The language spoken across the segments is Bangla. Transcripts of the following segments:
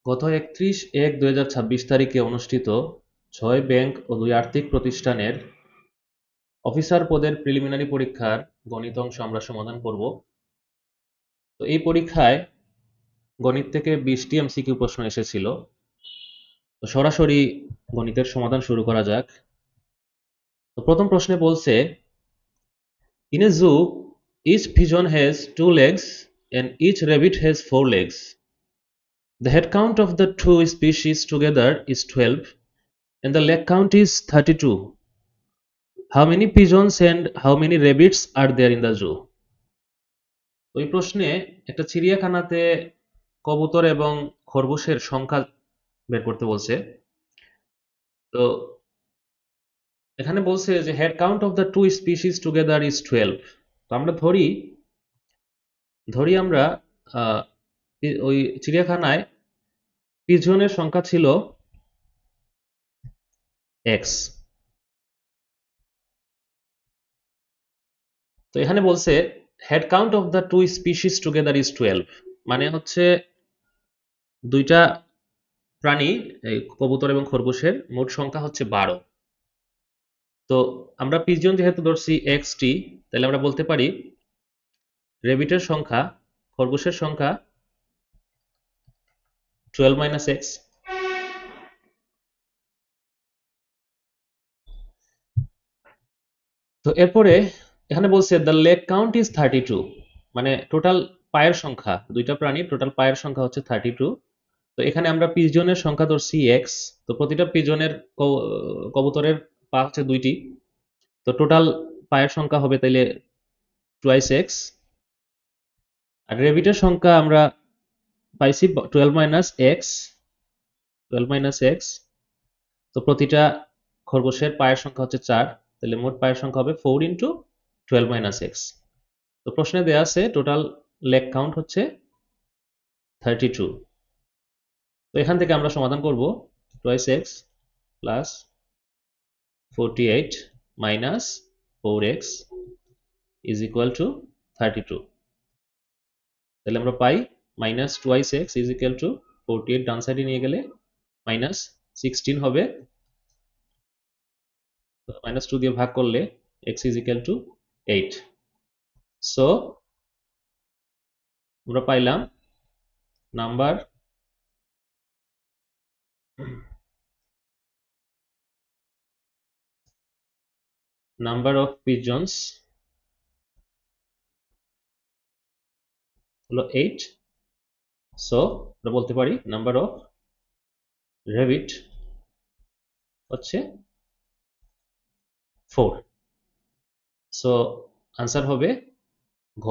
গত 31/1/2026 তারিখে অনুষ্ঠিত 6 ব্যাংক ও 2 আর্থিক প্রতিষ্ঠানের অফিসার পদের প্রিলিমিনারি পরীক্ষার গণিত অংশ আমরা সমাধান করব। তো এই পরীক্ষায় গণিত থেকে 20টি এমসিকিউ প্রশ্ন এসেছিল। তো সরাসরি গণিতের সমাধান শুরু করা যাক। তো প্রথম প্রশ্নে বলছে, in a zoo each pigeon has 2 legs and each rabbit has 4 legs. The head count of the two species together is 12 and the leg count is 32. How many pigeons and how many rabbits are there in the zoo? ওই প্রশ্নে একটা চিড়িয়াখানাতে কবুতর এবং খরগোশের সংখ্যা বের করতে বলছে। তো এখানে বলছে যে head count of the two species together is 12। তো আমরা ধরি ধরি আমরা ওই চিড়িয়াখানায় পিজনের সংখ্যা ছিল এক্স। তো এখানে বলছে head count of the two species together is 12, মানে হচ্ছে দুইটা প্রাণী, এই কবুতর এবং খরগোশের মোট সংখ্যা হচ্ছে 12। তো আমরা পিজন যেহেতু ধরছি এক্সটি, তাহলে আমরা বলতে পারি রেবিটের সংখ্যা, খরগোশের সংখ্যা 12 মাইনাস এক্স। তো এরপরে এখানে বলছে দ্য লেগ কাউন্ট ইজ 32, মানে টোটাল পায়ের সংখ্যা, দুইটা প্রাণীর টোটাল পায়ের সংখ্যা হচ্ছে 32। তো এখানে আমরা পিজনের সংখ্যা ধরছি এক্স। তো প্রতিটা পিজনের কবুতরের পা হচ্ছে দুইটি। তো টোটাল পায়ের সংখ্যা হবে তাইলে টুয়াইস এক্স। আর রেবিটের সংখ্যা আমরা পাইছি 12 মাইনাস এক্স, 12 মাইনাস এক্স। তো প্রতিটা খরগোশের পায়ের সংখ্যা হচ্ছে 4, তাহলে মোট পায়ের সংখ্যা হবে 4 ইন্টু 12 মাইনাস এক্স। তো প্রশ্নে দেওয়া আছে টোটাল লেগ কাউন্ট হচ্ছে 32। তো এখান থেকে আমরা সমাধান করব twice x plus 48 minus 4x is equal to 32। তাহলে আমরা পাই minus twice x is equal to 48 ডান সাইডে নিয়ে গেলে মাইনাস 16 হবে। মাইনাস 2 দিয়ে ভাগ করলে x is equal two 8। So আমরা পাইলাম নাম্বার অফ পিজনস হলো 8। সো আমরা বলতে পারি নাম্বার অফ রেবিট হচ্ছে 4। সো আনসার হবে ঘ।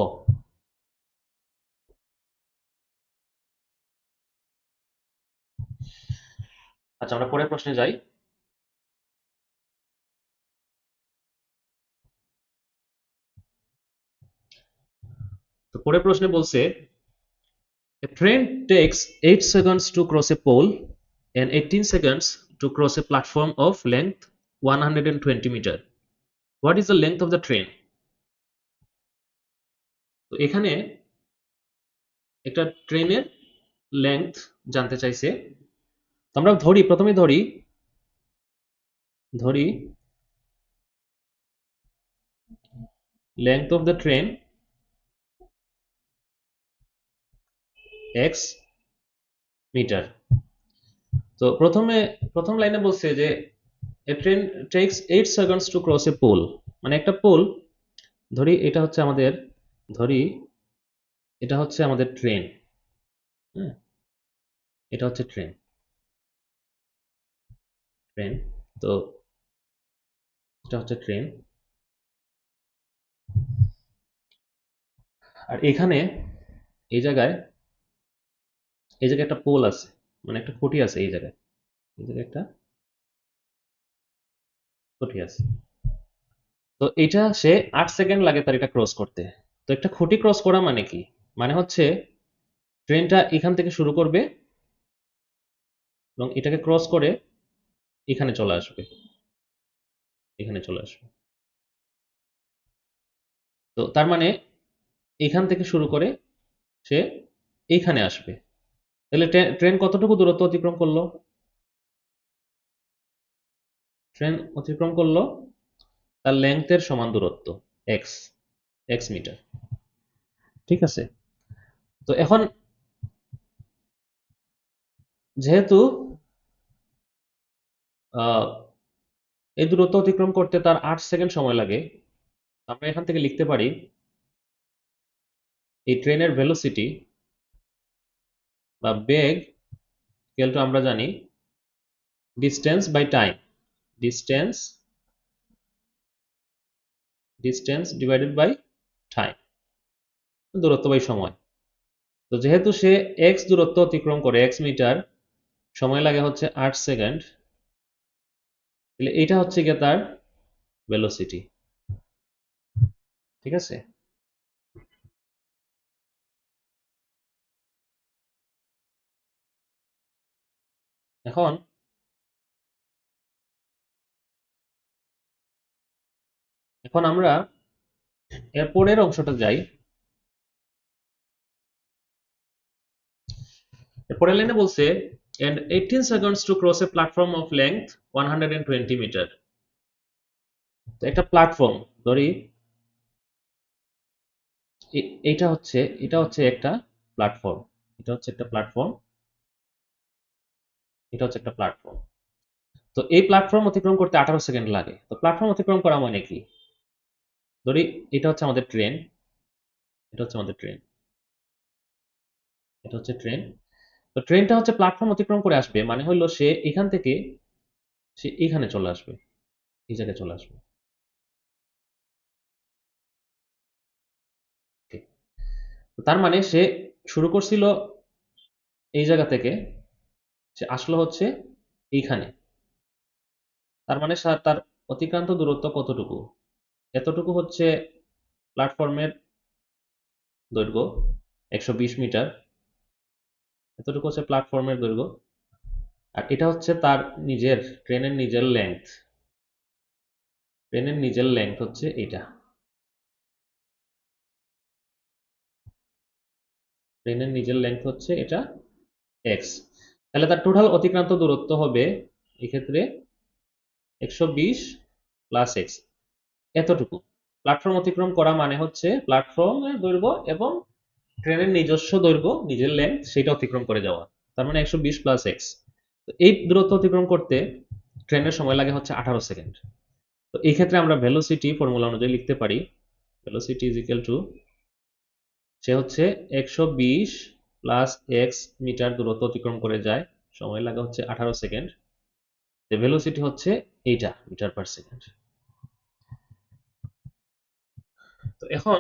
আচ্ছা, আমরা পরের প্রশ্নে যাই। তো পরের প্রশ্নে বলছে a train takes 8 seconds to cross a pole and 18 seconds to cross a platform of length 120 meter. What is the length of the train? তো এখানে একটা ট্রেনের লেংথ জানতে চাইছে। তো আমরা প্রথমে ধরি length of the train x metre. তো প্রথম লাইনে বলছে যে a train takes 8 seconds to cross a pole, মানে একটা পোল, ধরি এটা হচ্ছে আমাদের ট্রেন। হ্যাঁ, এটা হচ্ছে ট্রেন। তো এটা হচ্ছে ট্রেন। আর এখানে এই জায়গায় একটা পোল আছে, মানে একটা খুঁটি আছে এই জায়গায় একটা খুঁটি আছে। তো এটা সে 8 সেকেন্ড লাগে তার এটা ক্রস করতে। তো একটা খুঁটি ক্রস করা মানে কি, মানে হচ্ছে ট্রেনটা এখান থেকে শুরু করবে এবং এটাকে ক্রস করে এখানে চলে আসবে, এখানে চলে আসবে। তো তার মানে এখান থেকে শুরু করে সে এইখানে আসবে। তাহলে ট্রেন কতটুকু দূরত্ব অতিক্রম করলো? ট্রেন অতিক্রম করলো তার লেংথের সমান দূরত্ব, এক্স, এক্স মিটার। ঠিক আছে, তো এখন যেহেতু আহ, এই দূরত্ব অতিক্রম করতে তার 8 সেকেন্ড সময় লাগে, আমরা এখান থেকে লিখতে পারি এই ট্রেনের ভেলোসিটি বা বেগ ইকুয়াল টু, আমরা জানি distance by time, distance distance divided by time, দূরত্ব বাই সময়। তো যেহেতু সে এক্স দূরত্ব অতিক্রম করে, এক্স মিটার, সময় লাগে হচ্ছে 8 সেকেন্ড, তাহলে এইটা হচ্ছে গিয়ে তার ভেলোসিটি। ঠিক আছে, এখন এখন আমরা এর পরের অংশটা যাই। এর পরের লাইনে বলছে and 18 seconds to cross a platform of length 120 metre. তো একটা প্ল্যাটফর্ম ধরি, এটা হচ্ছে একটা প্ল্যাটফর্ম, এটা হচ্ছে একটা প্ল্যাটফর্ম, এটা হচ্ছে একটা প্ল্যাটফর্ম। তো এই প্ল্যাটফর্ম অতিক্রম করতে 18 সেকেন্ড লাগে। তো প্ল্যাটফর্ম অতিক্রম করা মানে কি? ধরি এটা হচ্ছে আমাদের ট্রেন, এটা হচ্ছে আমাদের ট্রেন, এটা হচ্ছে ট্রেন। তো ট্রেনটা হচ্ছে প্ল্যাটফর্ম অতিক্রম করে আসবে, মানে হলো সে এখান থেকে সে এখানে চলে আসবে, এই জায়গায় চলে আসবে। Okay? তো তার মানে সে শুরু করছিল এই জায়গা থেকে, সে আসলো হচ্ছে এইখানে। তার মানে তার অতিক্রান্ত দূরত্ব কতটুকু? এতটুকু হচ্ছে প্ল্যাটফর্মের দৈর্ঘ্য, 120 মিটার। এতটুকু হচ্ছে প্ল্যাটফর্মের দৈর্ঘ্য, আর এটা হচ্ছে তার নিজের, ট্রেনের নিজের লেংথ। ট্রেনের নিজের লেংথ হচ্ছে এটা, ট্রেনের নিজের লেংথ হচ্ছে এটা, এক্স। তাহলে তার টোটাল অতিক্রান্ত দূরত্ব হবে এক্ষেত্রে 120 প্লাস এক্স, এতটুকু। প্ল্যাটফর্ম অতিক্রম করা মানে হচ্ছে প্ল্যাটফর্মের দৈর্ঘ্য এবং ট্রেনের নিজস্ব দৈর্ঘ্য, নিজের লেন্থ, সেটা অতিক্রম করে যাওয়া। তার মানে 120 প্লাস এক্স। তো এই দূরত্ব অতিক্রম করতে ট্রেনের সময় লাগে হচ্ছে 18 সেকেন্ড। তো এই ক্ষেত্রে আমরা ভেলোসিটি ফর্মুলা অনুযায়ী লিখতে পারি, ভেলোসিটি ইজ ইকুয়াল টু, সে হচ্ছে 120 প্লাস এক্স মিটার দূরত্ব অতিক্রম করে যায়, সময় লাগে হচ্ছে 18 সেকেন্ড। ভেলোসিটি হচ্ছে এইটা, মিটার পার সেকেন্ড। তো এখন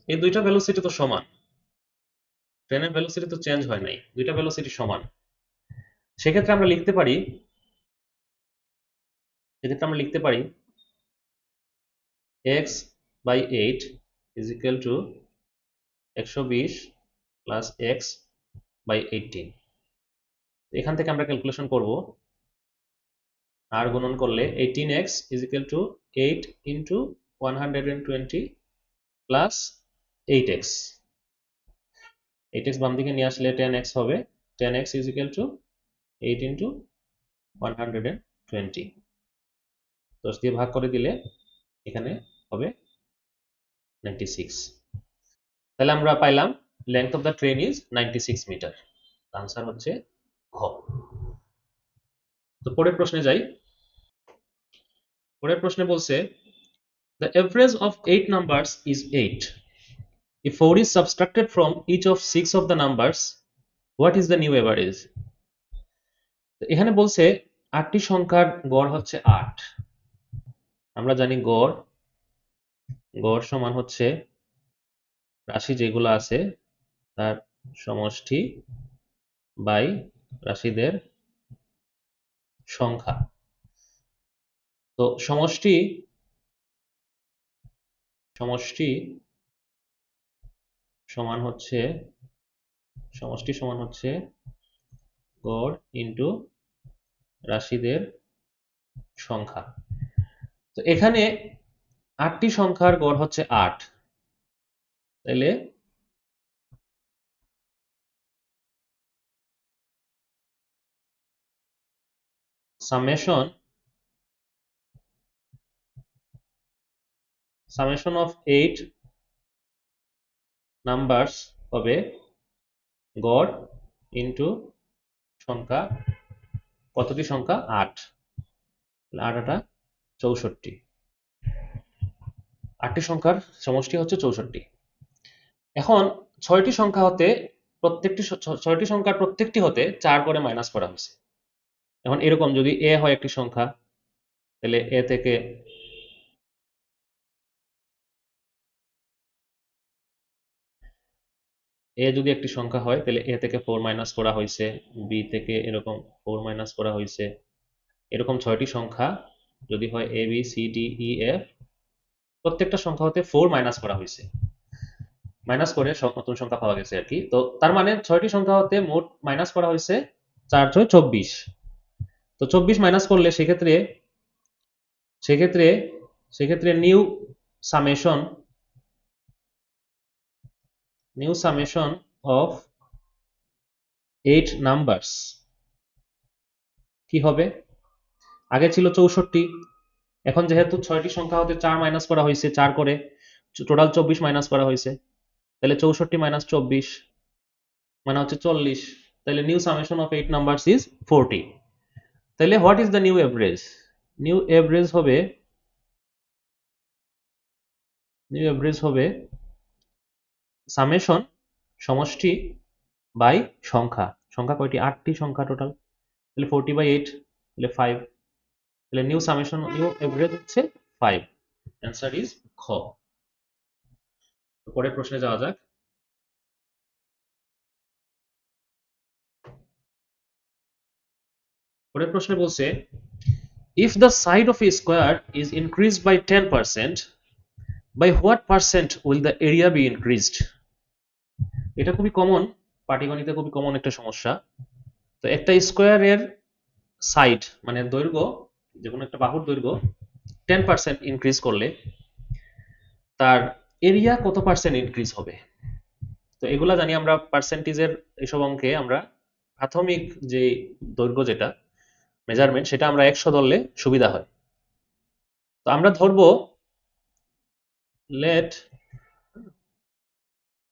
এই দুইটা ভেলোসিটি তো সমান, ট্রেনের ভেলোসিটি তো চেঞ্জ হয় নাই, দুইটা ভেলোসিটি সমান। সেক্ষেত্রে আমরা লিখতে পারি, সেক্ষেত্রে আমরা লিখতে পারি x by 8 is equal to 120 plus x by 18। এখান থেকে আমরা ক্যালকুলেশন করব, আর গুণন করলে 18x is equal two 8 into 120 plus 8x, 8x বাম দিকে নিয়ে আসলে 10x হবে, 10x is equal two 8 into 120, 10 দিয়ে ভাগ করে দিলে এখানে হবে 96। তাহলে আমরা পাইলাম length of the train is 96 metre. Answer হচ্ছে ঘ। তো পরের প্রশ্নে যাই। পরের প্রশ্নে বলছে the average of 8 numbers is 8. If 4 is subtracted from each of 6 of the numbers, what is the new average? তো এখানে বলছে 8টি সংখ্যার গড় হচ্ছে 8। আমরা জানি গড়, গড় সমান হচ্ছে রাশি যেগুলো আছে তার সমষ্টি বাই রাশিদের সংখ্যা। তো সমষ্টি সমষ্টি সমান হচ্ছে, সমষ্টি সমান হচ্ছে গড় ইন্টু রাশিদের সংখ্যা। তো এখানে 8টি সংখ্যার গড় হচ্ছে 8, তাইলে সামেশন অফ 8 নাম্বারস হবে গড় ইন্টু সংখ্যা, কতটি সংখ্যা? 8। 8 64, 8টি সংখ্যার সমষ্টি হচ্ছে 64। এখন 6টি সংখ্যা হতে প্রত্যেকটি 6টি সংখ্যার প্রত্যেকটি হতে 4 করে মাইনাস করা হয়েছে। এখন এরকম যদি এ হয় একটি সংখ্যা, তাহলে এ থেকে এ যদি একটি সংখ্যা হয় তাহলে এ থেকে 4 মাইনাস করা হয়েছে, বি থেকে এরকম 4 মাইনাস করা হয়েছে। এরকম 6টি সংখ্যা যদি হয় A B C D E F, প্রত্যেকটা সংখ্যা হতে 4 মাইনাস করা হয়েছে, মাইনাস করে নতুন সংখ্যা পাওয়া গেছে আর কি। তো তার মানে 6টি সংখ্যা হতে মোট মাইনাস করা হয়েছে 4 6 24। তো 24 মাইনাস করলে সেক্ষেত্রে সেক্ষেত্রে সেক্ষেত্রে summation new summation of 8 numbers কি হবে? আগে ছিল 64, এখন যেহেতু 6টি সংখ্যা হতে 4 মাইনাস করা হয়েছে, 4 করে টোটাল 24 মাইনাস করা হয়েছে, তাহলে 64 মাইনাস 24 মানে হচ্ছে 40। তাহলে new summation of 8 numbers is 40। তাহলে what is the new average? New average হবে সামেশন সমষ্টি বাই সংখ্যা। সংখ্যা কয়টি? 8টি সংখ্যা টোটাল, তাহলে 40/8, তাহলে 5। তাহলে নিউ এভারেজ হচ্ছে 5। অ্যান্সার ইজ খ। পরের প্রশ্নে যাওয়া যাক। পরের প্রশ্নে বলছে, if the side of a square is increased by 10%, by what percent will the area be increased? এটা খুবই কমন, পাটিগণিতে খুবই কমন একটা সমস্যা। তো একটা স্কোয়ারের সাইড মানে দৈর্ঘ্য, যে কোনো একটা বাহুর দৈর্ঘ্য 10% ইনক্রিজ করলে তার এরিয়া কত পার্সেন্ট ইনক্রিজ হবে? তো এগুলা জানি আমরা পার্সেন্টেজের এসব অঙ্কে আমরা প্রাথমিক যে দৈর্ঘ্য যেটা মেজারমেন্ট সেটা আমরা 100 ধরলে সুবিধা হয়। তো আমরা ধরবো let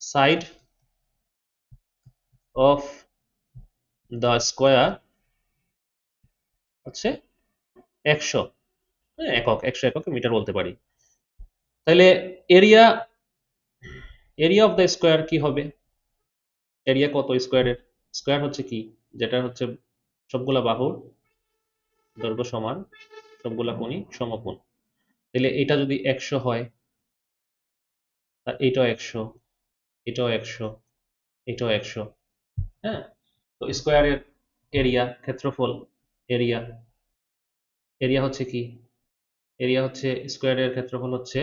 side of the square হচ্ছে 100 একক, 100 একক মিটার বলতে পারি। তাহলে area area of the square কি হবে? এরিয়া কত স্কোয়ারের? স্কোয়ার হচ্ছে কি? যেটা হচ্ছে সবগুলা বাহুর দৈর্ঘ্য সমান, সবগুলা কোণই সমকোণ। তাহলে এটা যদি 100 হয়, আর এটাও 100, এটাও 100, এটাও 100, হ্যাঁ। তো স্কোয়ারের এরিয়া, ক্ষেত্রফল, এরিয়া এরিয়া হচ্ছে কি? এরিয়া হচ্ছে স্কোয়ারের ক্ষেত্রফল হচ্ছে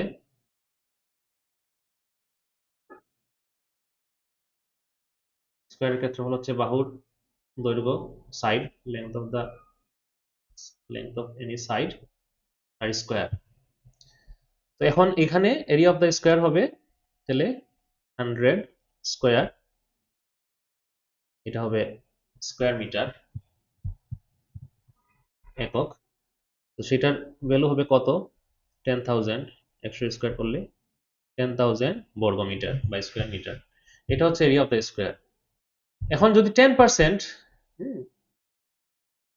বাহুর দৈর্ঘ্য, side, length of any side আর স্কোয়ার। তো এখন এখানে এরিয়া অফ দ্য স্কোয়ার হবে তাহলে 100 স্কোয়ার, এটা হবে স্কোয়ার মিটার একক। তো সেটার ভ্যালু হবে কত? 10,000। 100 স্কোয়ার করলে 10,000 বর্গ মিটার বা স্কোয়ার মিটার। এটা হচ্ছে এরিয়া অফ দ্য স্কোয়ার। এখন যদি 10%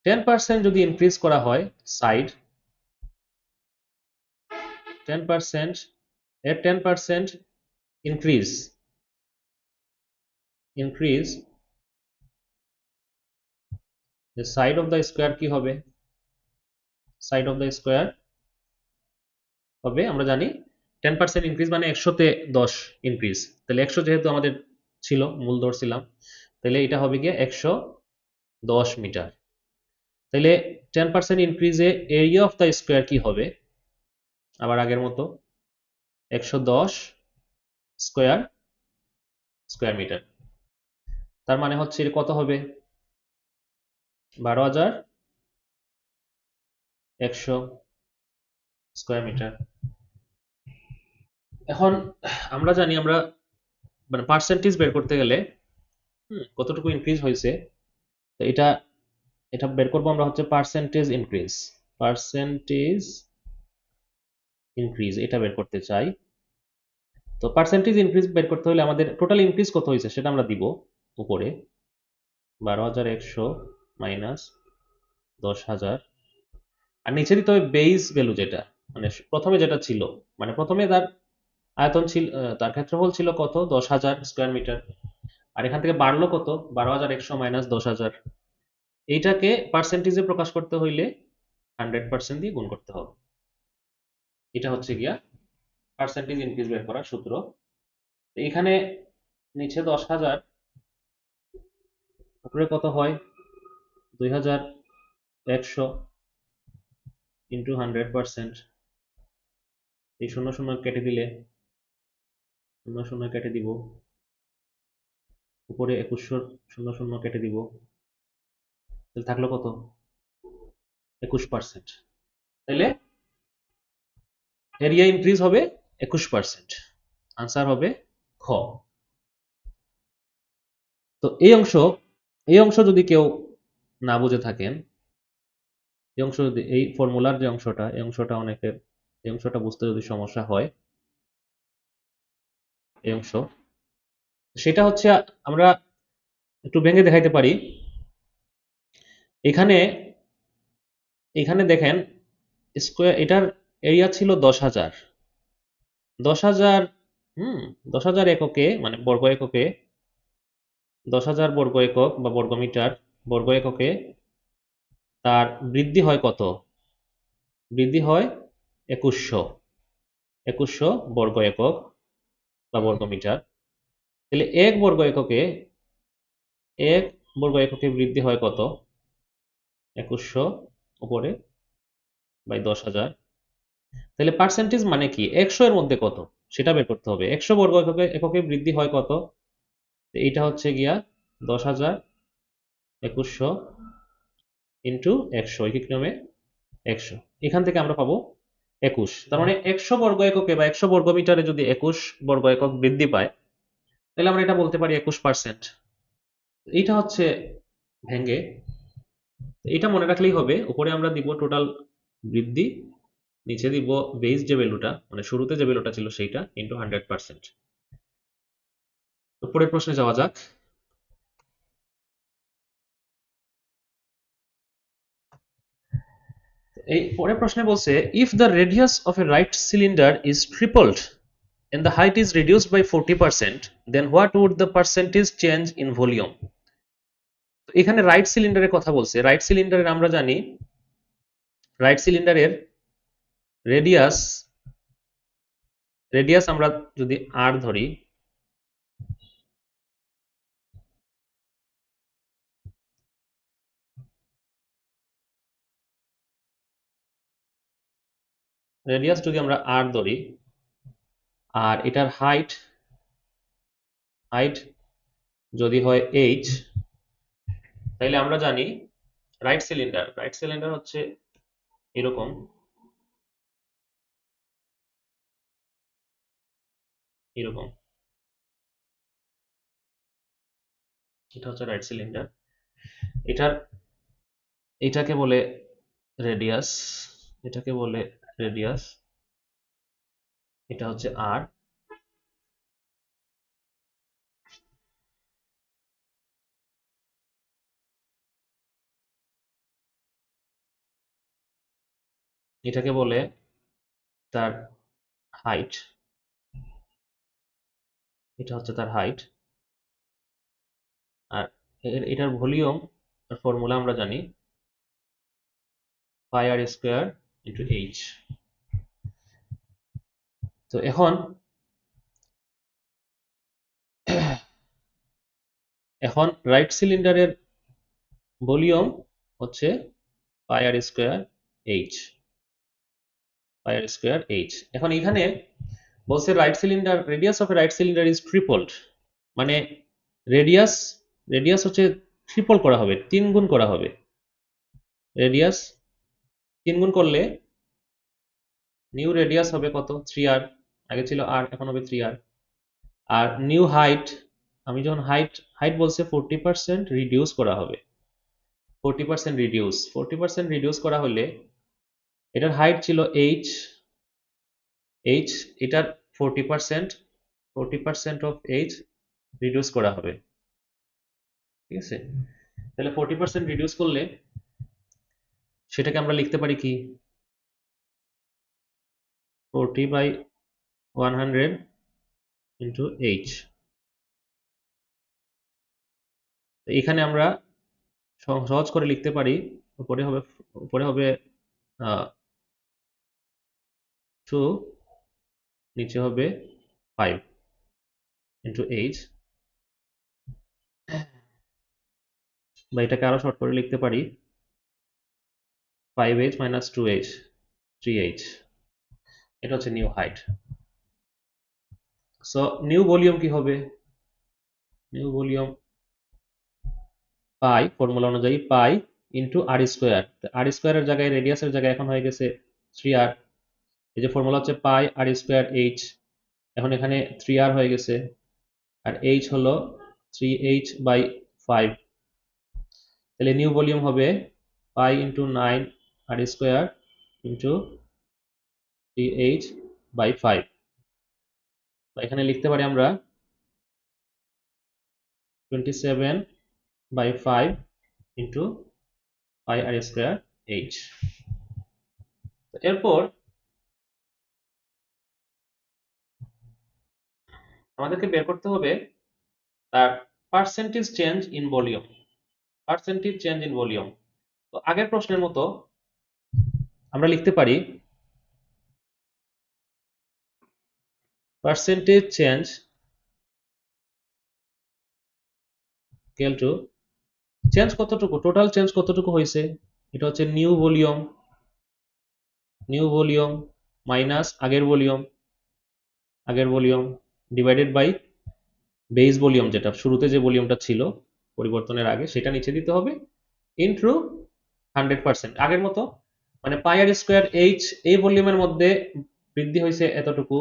10% যদি ইনক্রিজ করা হয় সাইড, 10% এর 10% increase the side of the square কি হবে? সাইড অফ দ্য স্কোয়ার হবে, আমরা জানি 10% ইনক্রিজ মানে 100-তে 10 ইনক্রিজ। তাহলে 100 যেহেতু আমাদের ছিল, মূল ধরছিলাম, তাহলে এটা হবে গিয়ে 110 মিটার। তাহলে 10% ইনক্রিজে এরিয়া অফ দ্য স্কোয়ার কি হবে? আবার আগের মতো 110 স্কোয়ার মিটার। তার মানে হচ্ছে এটা কত হবে? 12,100 স্কোয়ার মিটার। এখন আমরা জানি, আমরা মানে পার্সেন্টেজ বের করতে গেলে কতটুকু ইনক্রিজ হয়েছে, তো এটা এটা বের করবো আমরা হচ্ছে পার্সেন্টেজ ইনক্রিজ এটা বের করতে চাই। তো পার্সেন্টেজ ইনক্রিজ বের করতে হলে আমাদের টোটাল ইনক্রিজ কত হয়েছে সেটা আমরা দিব উপরে 12,100 মাইনাস 10,000, আর নিচে দিতে হবে বেস ভ্যালু যেটা, মানে প্রথমে যেটা ছিল, মানে প্রথমে তার আয়তন ছিল, তার ক্ষেত্রফল ছিল কত 10,000 স্কোয়ার মিটার, আর এখান থেকে বাড়লো কত 12,100 মাইনাস 10,000। এইটাকে পার্সেন্টেজে প্রকাশ করতে হইলে 100% দিয়ে গুণ করতে হবে। এটা হচ্ছে গিয়া পার্সেন্টেজ ইনক্রিজ বের করার সূত্র। এখানে নিচে 10,000, উপরে কত হয় 2,100 ইন্টু 100%। এই শূন্য শূন্য কেটে দিলে শূন্য শূন্য কেটে দিব, উপরে 2100 শূন্য শূন্য কেটে দিব, তাহলে থাকলো কত 21%। তাহলে এরিয়া ইনক্রিজ হবে 21%। আনসার হবে খ। তো এই অংশ যদি কেউ না বুঝে থাকেন, এই অংশ যদি, এই ফর্মুলার যে অংশটা, এই অংশটা অনেকের, এই অংশটা বুঝতে যদি সমস্যা হয়, এই অংশ, সেটা হচ্ছে আমরা একটু ভেঙে দেখাইতে পারি। এখানে এখানে দেখেন স্কোয়ার, এটার এরিয়া ছিল 10,000, 10,000, 10,000 এককে মানে বর্গ এককে, 10,000 বর্গ একক বা বর্গমিটার বর্গ এককে তার বৃদ্ধি হয় কত, বৃদ্ধি হয় 2100 বর্গ একক বা বর্গমিটার। তাহলে এক বর্গ এককে বৃদ্ধি হয় কত 2100 উপরে বাই 10,000। তাহলে পার্সেন্টেজ মানে কি 100 এর মধ্যে কত সেটা বের করতে হবে। 100 বর্গ এককে বৃদ্ধি হয় কত, এইটা হচ্ছে গিয়া 10,000 2100 ইন্টু 100, এই নিয়মে 100, এখান থেকে আমরা পাবো 21। তার মানে 100 বর্গ এককে বা 100 বর্গ মিটারে যদি 21 বর্গ একক বৃদ্ধি পায়, তাহলে আমরা এটা বলতে পারি 21%। এইটা হচ্ছে ভেঙ্গে, এটা মনে রাখলেই হবে। উপরে আমরা দিব টোটাল বৃদ্ধি, নিচে দিব বেস যে ভ্যালুটা, মানে শুরুতে যে ভ্যালুটা ছিল সেইটা, ইন্টু 100%। উপরের প্রশ্নে যাওয়া যাক। এই পরের প্রশ্নে বলছে if the radius of a right cylinder is tripled and the height is reduced by 40%, then what would the percentage change in volume? এখানে রাইট সিলিন্ডারের কথা বলছে। রাইট সিলিন্ডারের আমরা জানি, রাইট সিলিন্ডারের রেডিয়াস আমরা যদি আর ধরি, রেডিয়াস যদি আমরা আর ধরি, আর এটার হাইট যদি হয় এইচ, তাইলে আমরা জানি রাইট সিলিন্ডার হচ্ছে এরকম, এরকম, এটা হচ্ছে রাইট সিলিন্ডার। এটার, এটাকে বলে রেডিয়াস, এটাকে বলে রেডিয়াস, এটা হচ্ছে আর। এটাকে বলে তার হাইট, এটা হচ্ছে তার হাইট। আর এটার ভলিউম ফর্মুলা আমরা জানি পাই আর স্কোয়ার ইন্টু এইচ। তো এখন রাইট সিলিন্ডারের ভলিউম হচ্ছে পাই আর স্কোয়ার এইচ, এখন এখানে বলছে right cylinder, radius of a right cylinder is tripled, মানে রেডিয়াস হচ্ছে ট্রিপল করা হবে, 3 গুণ করা হবে। রেডিয়াস 3 গুণ করলে নিউ রেডিয়াস হবে কত 3r, আগে ছিল r, এখন হবে 3r। আর নিউ হাইট, আমি যখন হাইট বলছে 40% রিডিউস করা হবে, 40% রিডিউস, 40% রিডিউস করা হলে এটার হাইট ছিল এইচ, এটার 40% অফ এইচ রিডিউস করা হবে, ঠিক আছে। তাহলে 40% রিডিউস করলে সেটাকে আমরা লিখতে পারি কি 40/100 ইন্টু এইচ। এখানে আমরা সহজ করে লিখতে পারি, উপরে হবে 2, নিচে হবে 5 ইন্টু এইচ, বা এটাকে আরো শর্ট করে লিখতে পারি 5h মাইনাস 2h, 3h। এটা হচ্ছে new height. So new volume কি হবে? নিউ ভলিউম পাই, ফর্মুলা অনুযায়ী পাই ইন্টু আর স্কোয়ার। আর স্কোয়ারের জায়গায় রেডিয়াসের জায়গায় এখন হয়ে গেছে 3r। এই যে ফর্মুলা হচ্ছে পাই আর স্কোয়ার এইচ, এখন এখানে 3r হয়ে গেছে, আর এইচ হলো 3h/5। তাহলে নিউ ভলিউম হবে pi into 9 r square into 3h/5। এখানে লিখতে পারি আমরা 27/5 into pi r square h. এরপর আমাদেরকে বের করতে হবে তার percentage change in volume. Percentage change in volume, তো আগের প্রশ্নের মতো আমরা লিখতে পারি percentage change equal to change কতটুকু, টোটাল চেঞ্জ কতটুকু হয়েছে, এটা হচ্ছে নিউ ভলিউম মাইনাস আগের volume divided by base volume, যেটা শুরুতে যে ভলিউমটা ছিল পরিবর্তনের আগে সেটা নিচে দিতে হবে, ইনটু 100%। আগের মতো মানে পাই আর স্কোয়ার এইচ এই ভলিউমের মধ্যে বৃদ্ধি হয়েছে এতটুকু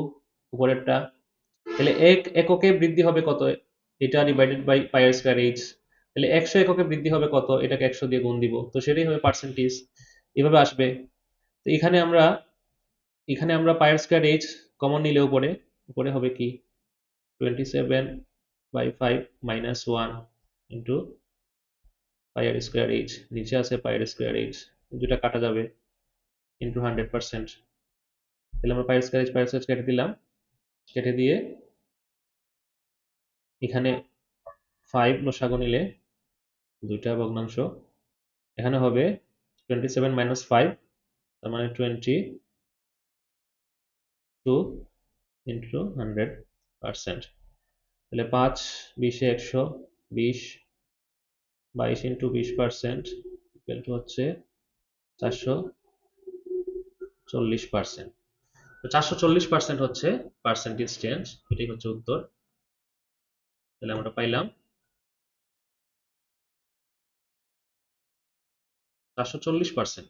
উপরেরটা, তাহলে এককে বৃদ্ধি হবে কত, এটা divided by pi r square h. তাহলে 100 এককে বৃদ্ধি হবে কত, এটাকে 100 দিয়ে গুণ দিব, তো সেটাই হবে পার্সেন্টেজ, এভাবে আসবে। তো এখানে আমরা পাই আর স্কোয়ার এইচ কমন নিলে উপরে হবে কি 27/5 minus 1 into pi r square H, নিচে আছে পাই আর স্কোয়ার এইচ, দুটা কাটা যাবে, ইন্টু 100%। তাহলে আমরা পাই আর স্কোয়ার কেটে দিলাম, কেটে দিয়ে এখানে 5 লসাগু নিলে দুইটা ভগ্নাংশ, এখানে হবে 27 মাইনাস 5, তার মানে 22 ইন্টু 100%। তাহলে 5 20 100, 20 22 ইন্টু 20% ইকুয়াল টু হচ্ছে 440%। তো 440% হচ্ছে পার্সেন্টেজ চেঞ্জ, এটাই হচ্ছে উত্তর। তাহলে আমরা পাইলাম 440%।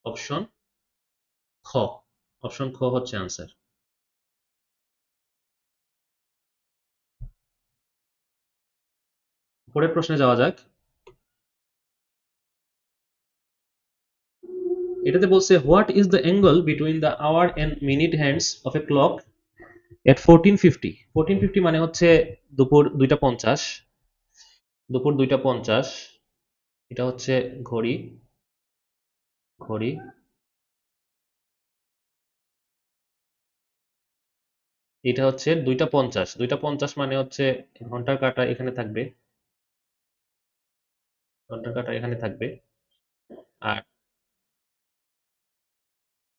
অপশন খ, অপশন খ হচ্ছে আনসার। পরের প্রশ্নে যাওয়া যাক। এটাতে বলছে what is the angle between the hour and minute hands of a clock at 1450। 1450 মানে হচ্ছে দুপুর 2:50, দুপুর 2:50। এটা হচ্ছে ঘড়ি, ঘড়ি এটা হচ্ছে 2:50, 2:50 মানে হচ্ছে ঘন্টার কাঁটা এখানে থাকবে, ঘন্টার কাঁটা এখানে থাকবে, আর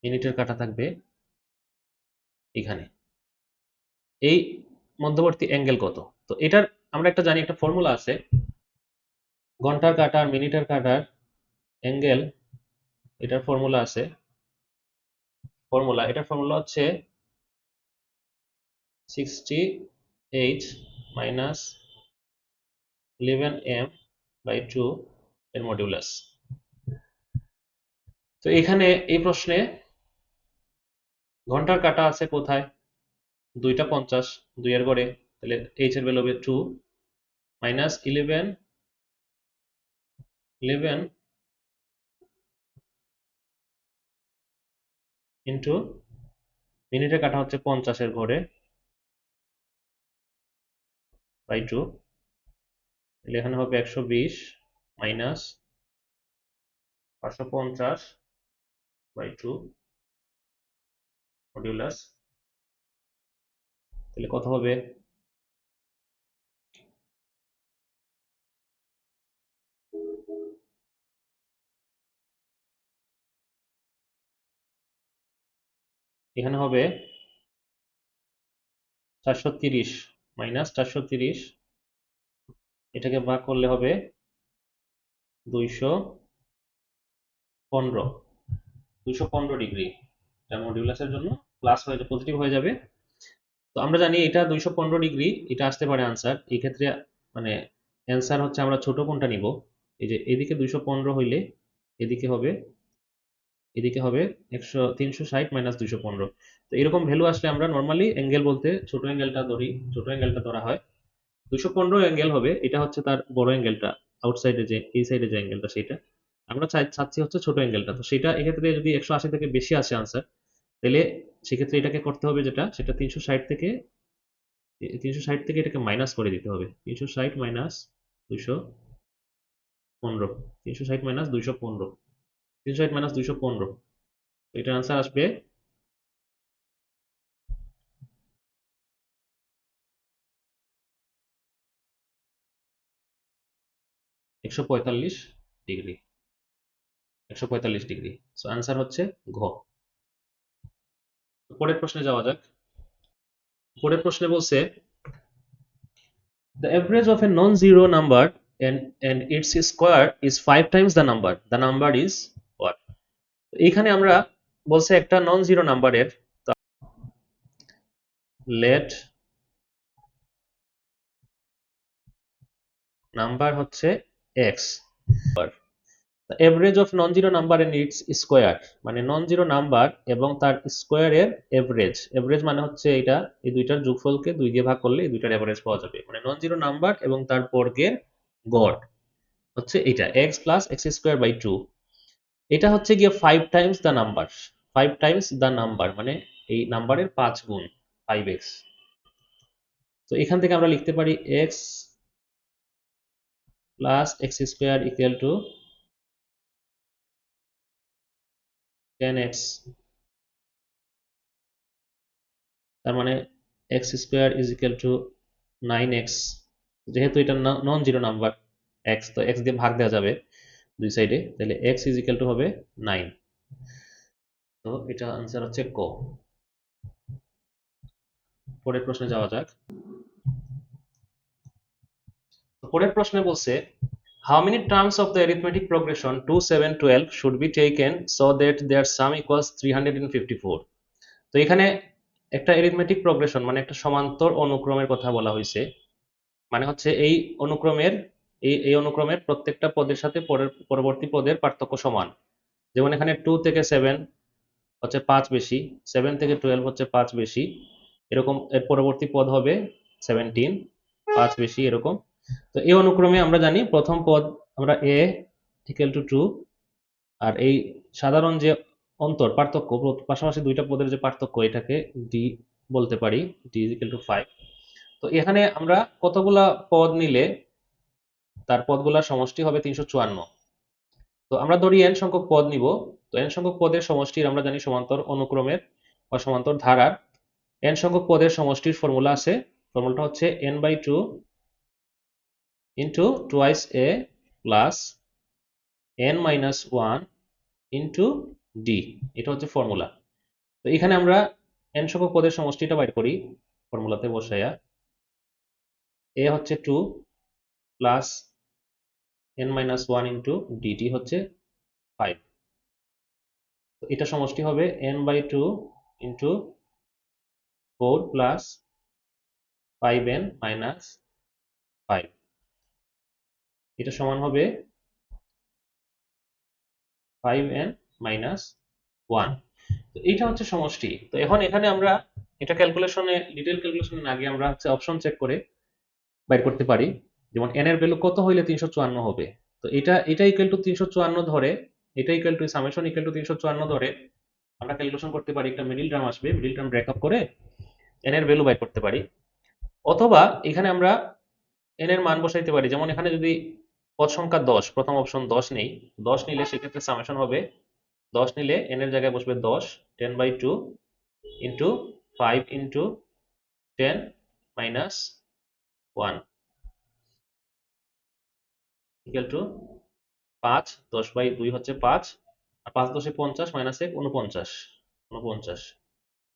মিনিটের কাঁটা থাকবে এখানে। এই মধ্যবর্তী অ্যাঙ্গেল কত? তো এটার আমরা একটা জানি, একটা ফর্মুলা আছে, ঘন্টার কাঁটা আর মিনিটের কাঁটার অ্যাঙ্গেল, এটার ফর্মুলা আছে, এটার ফর্মুলা হচ্ছে 60h মাইনাস 11m/2 এর মডিউলাস। তো এখানে এই প্রশ্নে ঘন্টার কাঁটা আছে কোথায়, 2:50, 2 এর ঘরে, তাহলে h এর ভ্যালু হবে 2 মাইনাস 11 11 ইন্টু মিনিটে কাটা হচ্ছে 50-এর ঘরে বাই 2, তাহলে এখানে হবে 120 মাইনাস 550 বাই 2 মডিউলাস, তাহলে কত হবে? এখানে হবে 430 মাইনাস 430, এটাকে ভাগ করলে হবে 215 215 ডিগ্রি। এটা মডিউলাসের জন্য প্লাস হয়ে যাবে, পজিটিভ হয়ে যাবে। তো আমরা জানি এটা 215 ডিগ্রি, এটা আসতে পারে আনসার। এই ক্ষেত্রে মানে অ্যান্সার হচ্ছে আমরা ছোট কোণটা নিব। এই যে এদিকে 215 হইলে এদিকে হবে 360 মাইনাস 215। তো এরকম ভ্যালু আসলে আমরা নর্মালি অ্যাঙ্গেল বলতে ছোট অ্যাঙ্গেলটা ধরি, ছোট অ্যাঙ্গেলটা ধরা হয়। 215 অ্যাঙ্গেল হবে, এটা হচ্ছে তার বড় অ্যাঙ্গেলটা, আউটসাইডে যে এই সাইডে যে অ্যাঙ্গেলটা সেটা আমরা চাচ্ছি হচ্ছে ছোট অ্যাঙ্গেলটা। তো সেটা এক্ষেত্রে যদি 180 থেকে বেশি আসে আনসার, তাহলে সেক্ষেত্রে এটাকে করতে হবে সেটা 360 থেকে এটাকে মাইনাস করে দিতে হবে। 360 মাইনাস 215, 360 মাইনাস 215, 360 মাইনাস 215, এটার আনসার আসবে 145 ডিগ্রি। 145 ডিগ্রি। সো আনসার হচ্ছে ঘ। পরের প্রশ্নে যাওয়া যাক। পরের প্রশ্নে বলছে the average of a non-zero number and its square is 5 times the number is what? এখানে আমরা বলছে একটা নন জিরো নাম্বারের লেট নাম্বার হচ্ছে x, average of non zero number and its square, মানে নন জিরো নাম্বার এবং তার স্কোয়ারের এভারেজ। এভারেজ মানে হচ্ছে এটা, এই দুইটার যোগফলকে 2 দিয়ে ভাগ করলে এই দুইটার এভারেজ পাওয়া যাবে। মানে নন জিরো নাম্বার এবং তার বর্গের গড় হচ্ছে এটা x plus x square by 2। এটা হচ্ছে গিয়ে 5 times the number, 5 times the number মানে এই নাম্বারের 5 গুণ 5x। তো এখান থেকে আমরা লিখতে পারি x plus x square equal two 10x, তার মানে x square is equal two 9x। যেহেতু এটা নন জিরো নাম্বার x, তো x দিয়ে ভাগ দেওয়া যাবে দুই সাইডে, তাহলে x ইজ ইকুয়াল টু হবে 9। তো এটা আনসার হচ্ছে ক। পরের প্রশ্নে যাওয়া যাক। পরের প্রশ্নে বলছে how many terms of the arithmetic progression 2 7 12 should be taken so that their sum equals 354? তো এখানে একটা arithmetic progression মানে একটা সমান্তর অনুক্রমের কথা বলা হয়েছে। মানে হচ্ছে এই অনুক্রমের প্রত্যেকটা পদের সাথে পরবর্তী পদের পার্থক্য সমান। যেমন এখানে 2 থেকে 7 হচ্ছে 5 বেশি, 7 থেকে 12 হচ্ছে 5 বেশি, এরকম এর পরবর্তী পদ হবে 17, 5 বেশি, এরকম। তো এই অনুক্রমে আমরা জানি প্রথম পদ আমরা a ইকুয়াল টু 2, আর এই সাধারণ যে পার্থক্য পাশাপাশি দুইটা পদের যে পার্থক্য এটাকে d বলতে পারি, d ইকুয়াল টু 5। তো এখানে আমরা কতগুলা পদ নিলে তার পদগুলার সমষ্টি হবে 354। তো আমরা ধরি n সংখ্যক পদ নিব। তো n সংখ্যক পদের সমষ্টির আমরা জানি সমান্তর অনুক্রমের বা সমান্তর ধারার n সংখ্যক পদের সমষ্টির ফর্মুলা আছে। ফর্মুলাটা হচ্ছে n/2 into twice a plus n-1 into d, এটা হচ্ছে ফর্মুলা। তো এখানে আমরা n সংখ্যক পদের সমষ্টিটা বাইর করি ফর্মুলাতে বসাইয়া। a হচ্ছে 2 প্লাস n-1 ইন্টু dt হচ্ছে 5। তো এটা সমষ্টি হবে n/2 ইন্টু 4 প্লাস 5n-5, এটা সমান হবে 5n-1। তো এইটা হচ্ছে সমষ্টি। তো এখন এখানে আমরা এটা ডিটেল ক্যালকুলেশনের আগে আমরা হচ্ছে অপশন চেক করে বাইর করতে পারি। যেমন n এর ভ্যালু কত হইলে 354 হবে। তো এটা ইকুয়াল টু 354 ধরে, এটা equal to summation equal to 354 ধরে আমরা ক্যালকুলেশন করতে পারি, একটা মিডিল টার্ম আসবে, মিডিল টার্ম ব্রেকআপ করে এন এর ভ্যালু বাই করতে পারি। অথবা এখানে আমরা এন এর মান বসাইতে পারি, যেমন এখানে যদি পদ সংখ্যা 10, প্রথম অপশন 10 নেই, 10 নিলে সেক্ষেত্রে সামেশন হবে 10 নিলে এন এর জায়গায় বসবে 10, 10/2 into 5 into 10 minus 1 equal to 5, 10/2 হচ্ছে 5, আর 5 10 50 মাইনাস 1 49।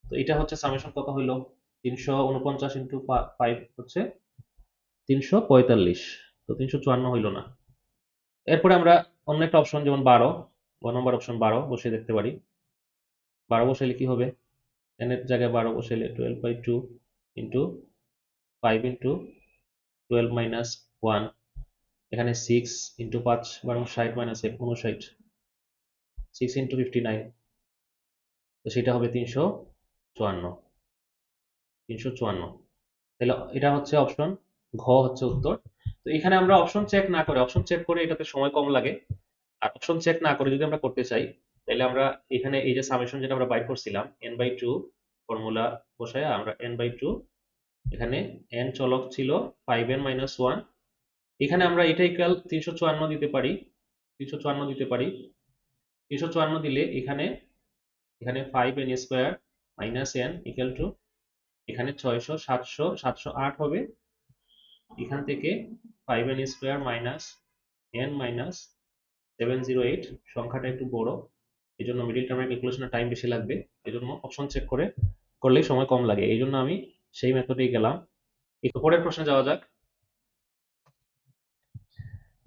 তো এটা হচ্ছে সামেশন কত হইলো, 349 ইন্টু 5 হচ্ছে 345। তো 354 হইল না। এরপরে আমরা অন্য একটা অপশন যেমন 12, নম্বর অপশন 12 বসিয়ে দেখতে পারি। 12 বসাইলে কি হবে, এন এর জায়গায় 12 বসাইলে 12/2 ইন্টু 5 ইন্টু 12 মাইনাস 1, এখানে 6 ইন্টু 5 12 60 মাইনাস 1 59, 6 ইন্টু 59, তো সেটা হবে 354। তাহলে এটা হচ্ছে অপশন ঘ হচ্ছে উত্তর। তো এখানে আমরা অপশন চেক না করে, অপশন চেক করে এটাতে সময় কম লাগে, আর অপশন চেক না করে যদি আমরা করতে চাই তাহলে আমরা এখানে এই যে সামেশন যেটা আমরা বাইর করছিলাম n/2 ফর্মুলা বসায় আমরা n/2, এখানে n চলক ছিল 5n মাইনাস 1, এখানে আমরা এটা ইকুয়াল 354 দিতে পারি, 354 দিলে এখানে 5n square minus n equal to এখানে 600 700 708 হবে, এখান থেকে 5n square minus n minus 708, সংখ্যাটা একটু বড়, এই জন্য মিডিল টার্মের ক্যালকুলেশনের টাইম বেশি লাগবে, এই জন্য অপশন চেক করে করলেই সময় কম লাগে, এই জন্য আমি সেই মেথডেই গেলাম। একটু পরের প্রশ্নে যাওয়া যাক।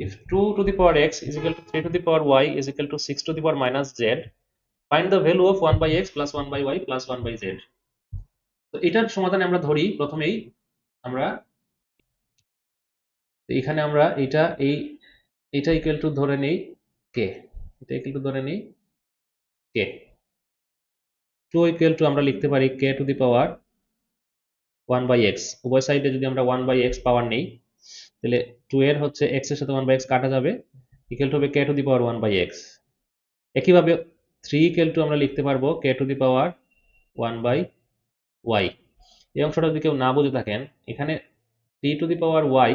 If 2 to the power x is equal to 3 to the power y is equal to 6 to the power minus z, find the value of 1/x plus 1/y plus 1/z. তো এটার সমাধানে আমরা ধরি প্রথমেই আমরা এখানে আমরা এটা ইকুয়াল টু ধরে নেই কে, এটা ইকুয়াল টু ধরে নেই কে, 2 ইকুয়াল টু আমরা লিখতে পারি k two the power 1/x, উভয় সাইডে যদি আমরা 1/x পাওয়ার নেই তাহলে 2 এর হচ্ছে x এর সাথে 1/x কাটা যাবে, ইকুয়াল টু হবে k two the power 1/x। একইভাবে 3 ইকুয়াল টু আমরা লিখতে পারবো k two the power 1/y। এই অংশটা যদি কেউ না বুঝে থাকেন, এখানে 3 two the power y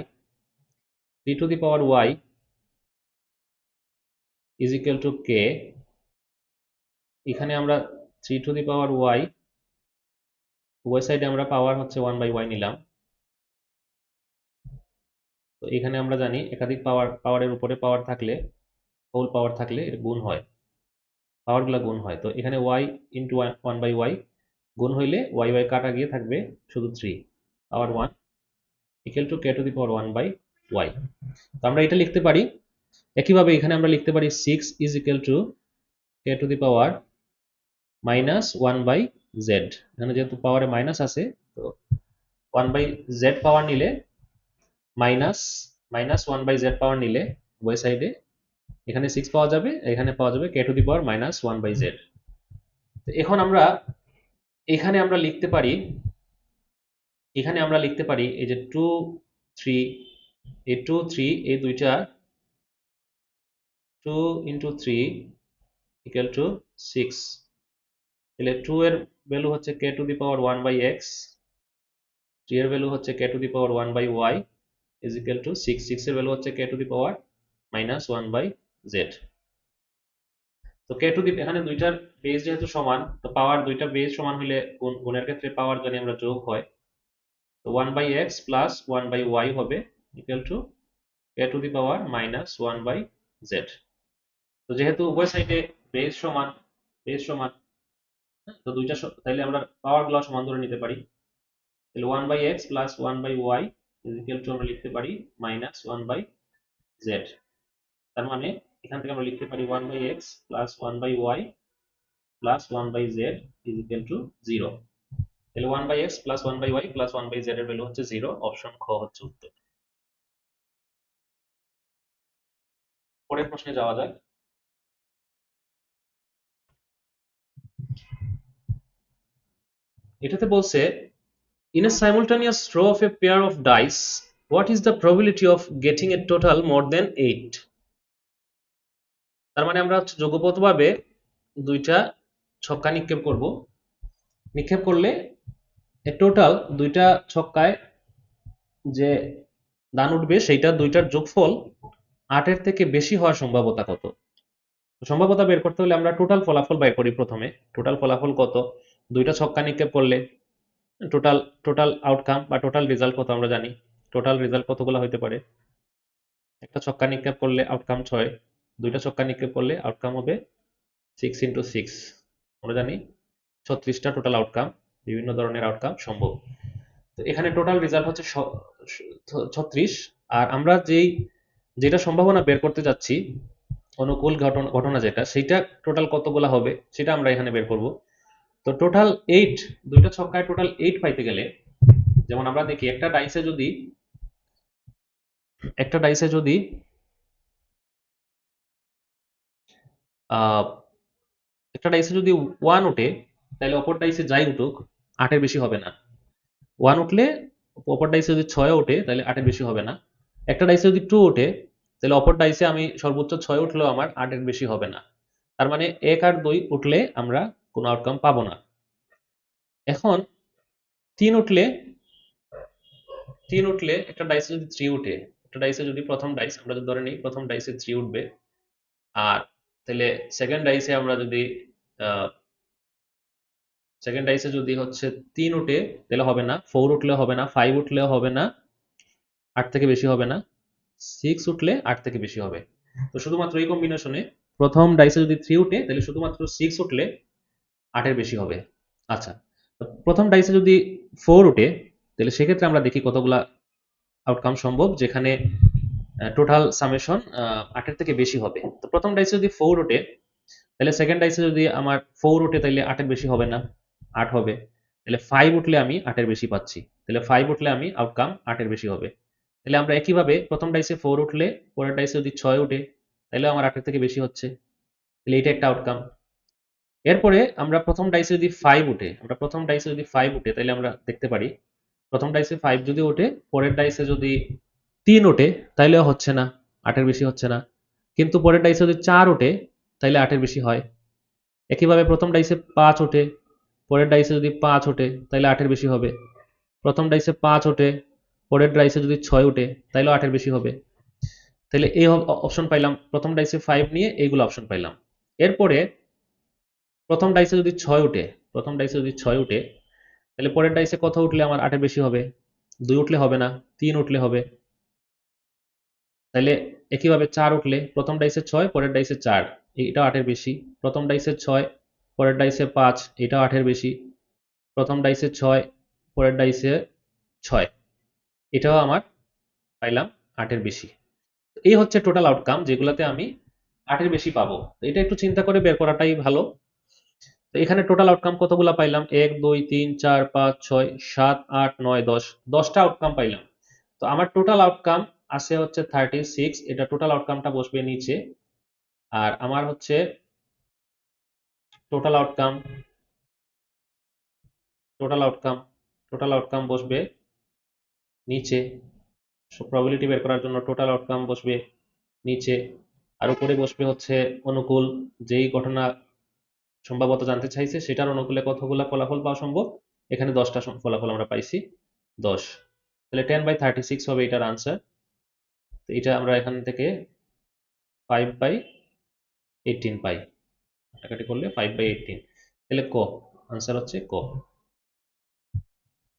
is equal two k, এখানে আমরা 3 টু দি পাওয়ার y, উভয় সাইডে আমরা পাওয়ার হচ্ছে 1/y নিলাম। তো এখানে আমরা জানি একাধিক পাওয়ারের উপরে পাওয়ার থাকলে, হোল পাওয়ার থাকলে এর গুণ হয়, পাওয়ারগুলো গুণ হয়। তো এখানে y ইন্টু 1/y গুণ হইলে y কাটা গিয়ে থাকবে শুধু 3 পাওয়ার 1 equal to k two the power 1/y। তো আমরা এটা লিখতে পারি। একইভাবে এখানে আমরা লিখতে পারি 6 is equal two k two the power minus 1/z, এখানে যেহেতু পাওয়ারে মাইনাস আছে তো 1/z পাওয়ার নিলে মাইনাস 1/z পাওয়ার নিলে উভয় সাইডে এখানে 6 পাওয়া যাবে, এখানে পাওয়া যাবে k two the power minus 1/z। এখন আমরা এখানে আমরা লিখতে পারি, এই যে 2 3, এই 2 3 এই দুইটা 2 ইন্টু 3 ইকুয়াল টু 6, তাহলে 2 এর ভ্যালু হচ্ছে k two the power 1/x, 3 এর ভ্যালু হচ্ছে k two the power 1/y is equal two 6, 6 এর ভ্যালু হচ্ছে k two the power minus 1/z। তো k টু দি, এখানে দুইটার বেস যেহেতু সমান, তো পাওয়ার দুইটা বেস সমান হলে গুণের ক্ষেত্রে পাওয়ার জানি আমরা যোগ হয়, তো 1/x প্লাস 1/y হবে equal to k two the power minus 1/z। তো যেহেতু উভয় সাইডে বেস সমান, তো দুইটা তাইলে আমরা পাওয়ার গুলো সমান ধরে নিতে পারি, তাহলে 1/x plus 1/y is equal to আমরা লিখতে পারি মাইনাস 1/z। তার মানে এখান থেকে আমরা লিখতে পারি 1/x plus 1/y plus 1/z is equal two 0। তাহলে 1/x plus 1/y plus 1/z এর ভ্যালু হচ্ছে 0, অপশন খ হচ্ছে উত্তর। পরের প্রশ্নে যাওয়া যাক। এটাতে বলছে in a simultaneous throw of a pair of dice what is the probability of getting a total more than 8? তার মানে আমরা হচ্ছে যুগপৎভাবে দুইটা ছক্কা নিক্ষেপ করব। নিক্ষেপ করলে টোটাল দুইটা ছক্কায় যে রান উঠবে সেইটা দুইটার যোগফল 8-এর থেকে বেশি হওয়ার সম্ভাবনা কত? সম্ভাবনা বের করতে হলে আমরা টোটাল ফলাফল বের করি প্রথমে। টোটাল ফলাফল কত? দুইটা ছক্কা নিক্ষেপ করলে টোটাল টোটাল আউটকাম বা টোটাল রেজাল্ট কত আমরা জানি। টোটাল রেজাল্ট কতগুলো হতে পারে? একটা ছক্কা নিক্ষেপ করলে আউটকাম 6, দুইটা ছক্কা নিক্ষেপ করলে আউটকাম হবে 6 × 6, আমরা জানি 36টা টোটাল আউটকাম, বিভিন্ন ধরনের আউটকাম সম্ভব। তো এখানে টোটাল রেজাল্ট হচ্ছে 36। আর আমরা যেটা সম্ভাবনা বের করতে যাচ্ছি, অনুকূল ঘটনা যেটা, সেইটা টোটাল কতগুলা হবে সেটা আমরা এখানে বের করব। তো টোটাল 8, দুইটা ছক্কায় টোটাল 8 পাইতে গেলে, যেমন আমরা দেখি একটা ডাইসে যদি আহ, একটা ডাইসে যদি 1 ওঠে, তাহলে অপর ডাইসে যাই উঠুক 8-এর বেশি হবে না। 1 উঠলে অপর ডাইসে যদি 6 ওঠে তাহলে 8-এর বেশি হবে না। একটা ডাইসে যদি 2 ওঠে, তাহলে অপর ডাইসে আমি সর্বোচ্চ 6 উঠলেও আমার 8-এর বেশি হবে না। তার মানে 1 আর 2 উঠলে আমরা কোনো আউটকাম পাবো না। এখন 3 উঠলে, একটা ডাইসে যদি 3 উঠে, একটা ডাইসে যদি প্রথম ডাইস আমরা যদি ধরে নিই প্রথম ডাইসে 3 উঠবে, আর তাহলে সেকেন্ড ডাইসে আমরা যদি সেকেন্ড ডাইসে যদি হচ্ছে 3 উঠে, তাহলে হবে না। 4 উঠলে হবে না, 5 উঠলেও হবে না, 8 থেকে বেশি হবে না। 6 উঠলে 8 থেকে বেশি হবে। তো শুধুমাত্র এই কম্বিনেশনে প্রথম ডাইসে যদি 3 উঠে, তাহলে শুধুমাত্র 6 উঠলে 8-এর বেশি হবে। আচ্ছা, তো প্রথম ডাইসে যদি 4 উঠে, তাহলে সেক্ষেত্রে আমরা দেখি কতগুলা আউটকাম সম্ভব যেখানে টোটাল সামেশন 8-এর থেকে বেশি হবে। তো প্রথম ডাইসে যদি 4 ওঠে, তাহলে সেকেন্ড ডাইসে যদি আমার 4 ওঠে, তাহলে 8-এর বেশি হবে না, 8 হবে। তাহলে 5 উঠলে আমি 8-এর বেশি পাচ্ছি, তাহলে 5 উঠলে আমি আউটকাম 8-এর বেশি হবে। তাহলে আমরা একইভাবে প্রথম ডাইসে 4 উঠলে পরের ডাইসে যদি 6 উঠে, তাহলে আমার 8-এর থেকে বেশি হচ্ছে, তাহলে এটা একটা আউটকাম। এরপরে আমরা প্রথম ডাইসে যদি 5 উঠে, তাহলে আমরা দেখতে পারি প্রথম ডাইসে 5 যদি ওঠে, পরের ডাইসে যদি 3 ওঠে, তাইলেও হচ্ছে না, 8-এর বেশি হচ্ছে না। কিন্তু পরের ডাইসে যদি 4 ওঠে, তাইলে 8-এর বেশি হয়। একইভাবে প্রথম ডাইসে 5 ওঠে, পরের ডাইসে যদি 5 ওঠে, তাইলে 8-এর বেশি হবে। প্রথম ডাইসে 5 ওঠে, পরের ডাইসে যদি 6 ওঠে, তাইলেও 8-এর বেশি হবে। তাহলে এই অপশন পাইলাম, প্রথম ডাইসে 5 নিয়ে এইগুলো অপশন পাইলাম। এরপরে প্রথম ডাইসে যদি 6 ওঠে, তাহলে পরের ডাইসে কত উঠলে আমার 8-এর বেশি হবে? 2 উঠলে হবে না, 3 উঠলে হবে। তাহলে একইভাবে 4 উঠলে, প্রথম ডাইসে 6, পরের ডাইসে 4, এটাও 8-এর বেশি। প্রথম ডাইসে 6, পরের ডাইসে 5, এটাও 8-এর বেশি। প্রথম ডাইসে 6, পরের ডাইসে 6, এটাও আমার পাইলাম 8-এর বেশি। এই হচ্ছে টোটাল আউটকাম যেগুলোতে আমি 8-এর বেশি পাবো। তো এটা একটু চিন্তা করে বের করাটাই ভালো। তো এখানে টোটাল আউটকাম কতগুলা পাইলাম? 1, 2, 3, 4, 5, 6, 7, 8, 9, 10, 10টা আউটকাম পাইলাম। তো আমার টোটাল আউটকাম আছে হচ্ছে 36, এটা টোটাল আউটকামটা বসবে নিচে। আর আমার হচ্ছে total outcome total outcome total outcome বসবে নিচে। প্রবাবিলিটি বের করার জন্য টোটাল আউটকাম বসবে নিচে, আর উপরে বসবে হচ্ছে অনুকূল, যেই ঘটনা সম্ভাবত জানতে চাইছে সেটার অনুকূলে কতগুলা ফলাফল পাওয়া সম্ভব। এখানে 10টা ফলাফল আমরা পাইছি, 10। তাহলে 10/36 হবে এটার আনসার। তো এটা আমরা এখান থেকে 5/18 পাই, কাটাকাটি করলে 5/18, তাহলে ক, আনসার হচ্ছে ক।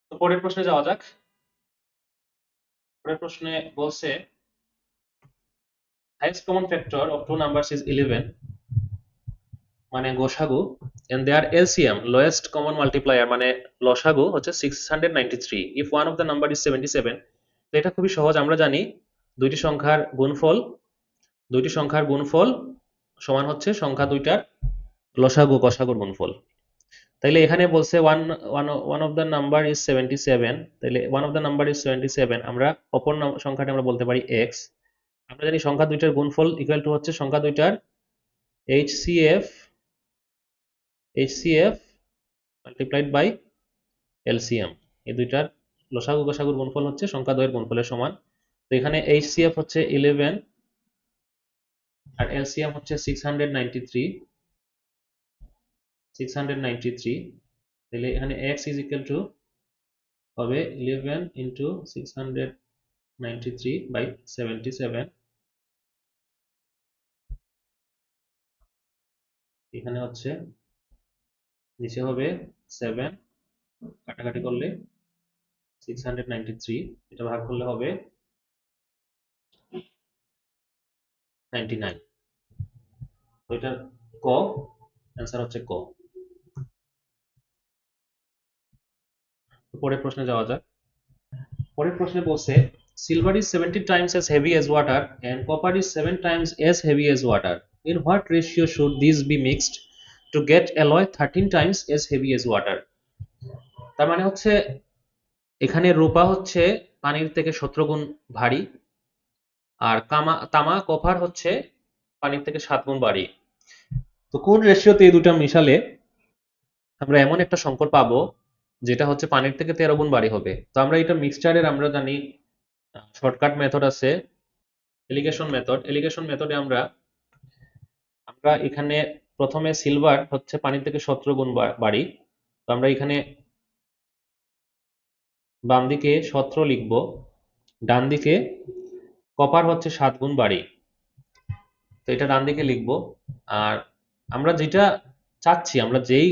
তো পরের প্রশ্নে যাওয়া যাক। পরের প্রশ্নে বলছে highest common factor of two numbers is 11, মানে গোসাগু, and their LCM lowest common multiplier মানে লসাগু হচ্ছে 693 if one of the number is 77। তো এটা খুবই সহজ, আমরা জানি দুইটি সংখ্যার গুণফল সমান হচ্ছে সংখ্যা দুইটার লসাগু গসাগুর গুণফল। তাইলে এখানে বলছে one of the number is 77, তাইলে one of the number is 77, আমরা অপর সংখ্যাটা আমরা বলতে পারি এক্স। আমরা জানি সংখ্যা দুইটার গুণফল ইকুয়াল টু হচ্ছে সংখ্যা দুইটার এইচসিএফ মাল্টিপ্লাইড বাই এলসিএম। এই দুইটার লসাগু গসাগুর গুণফল হচ্ছে সংখ্যা দ্বয়ের গুণফলের সমান। তো এখানে এইচসিএফ হচ্ছে 11, আর এলসিএম হচ্ছে 693, তাহলে এখানে x ইজ ইকুয়াল টু হবে 11 ইন্টু 693/77, এখানে হচ্ছে নিচে হবে 7, কাটাকাটি করলে 693, এটা ভাগ করলে হবে 99। তো এটা ক, অ্যান্সার হচ্ছে ক। পরের প্রশ্নে যাওয়া যাক। পরের প্রশ্নে বলছে silver is 70 times as heavy as water and copper is 7 times as heavy as water. In what ratio should these be mixed to get alloy 13 times as heavy as water? তার মানে হচ্ছে এখানে রূপা হচ্ছে পানির থেকে 17 গুণ ভারী, আর তামা কপার হচ্ছে পানির থেকে 7 গুণ ভারী। তো কোন রেশিওতে এই দুটো মিশালে আমরা এমন একটা সংকর পাবো যেটা হচ্ছে পানির থেকে 13 গুণ ভারী হবে? তো আমরা এটা মিক্সচারের আমরা জানি শর্টকাট মেথড আছে, এলিগেশন মেথডে আমরা আমরা এখানে প্রথমে সিলভার হচ্ছে পানির থেকে 17 গুণ ভারী, তো আমরা এখানে বাম দিকে 17 লিখব, ডান দিকে কপার হচ্ছে 7 গুণ ভারী, তো এটা ডান দিকে লিখব। আর আমরা যেটা চাচ্ছি, আমরা যেই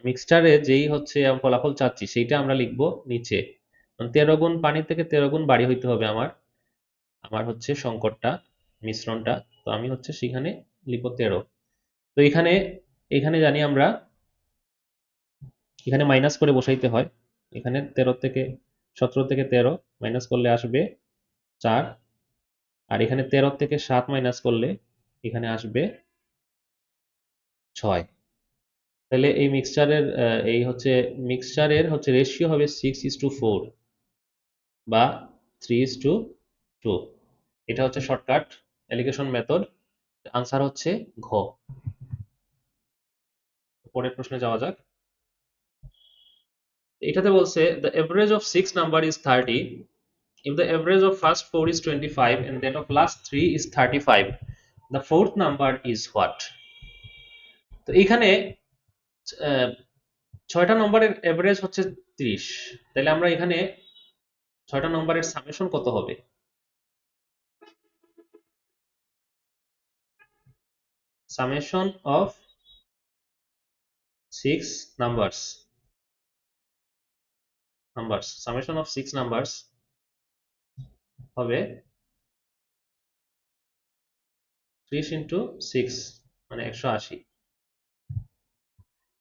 মিক্সচারে যেই হচ্ছে ফলাফল চাচ্ছি সেইটা আমরা লিখব নিচে। 13 গুণ পানির থেকে 13 গুণ ভারী হইতে হবে আমার আমার হচ্ছে সংকরটা, মিশ্রণটা। তো আমি হচ্ছে সেখানে লিখব 13। তো এখানে এখানে জানি আমরা এখানে মাইনাস করে বসাইতে হয়। এখানে 17 থেকে 13 মাইনাস করলে আসবে 4, আর এখানে 13 থেকে 7 মাইনাস করলে এখানে আসবে 6। তাহলে এই মিক্সচারের হচ্ছে রেশিও হবে 6:4 বা 3:2। এটা হচ্ছে শর্টকাট এলিগেশন মেথড, আনসার হচ্ছে ঘ। পরের প্রশ্নে যাওয়া যাক। এটাতে বলছে the average of 6 number is 30 if the average of first 4 is 25 and that of last 3 is 35, the fourth number is what? তো এখানে আহ, 6টা নম্বরের এভারেজ হচ্ছে 30, তাহলে আমরা এখানে 6টা নম্বরের সামেশন কত হবে? সামেশন অফ 6 নাম্বারস হবে 30 ইন্টু 6 মানে 180।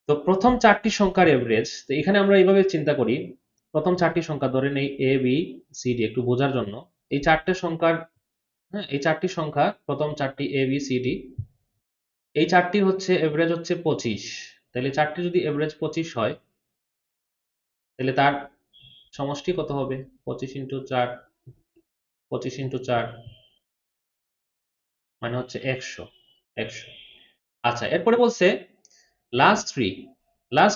তো প্রথম 4টি সংখ্যার এভারেজ, তো এখানে আমরা এইভাবে চিন্তা করি, প্রথম 4টি সংখ্যা ধরে নেই এ বি সি ডি, একটু বোঝার জন্য। এই 4টে সংখ্যার, হ্যাঁ, এই 4টি সংখ্যা, প্রথম 4টি এ বি সি ডি, এই 4টির হচ্ছে এভারেজ হচ্ছে 25। তাহলে 4টি যদি এভারেজ 25 হয়, তাহলে তার সমষ্টি কত হবে? 25 ইন্টু 4 মানে হচ্ছে 100। আচ্ছা, এরপরে বলছে লাস্ট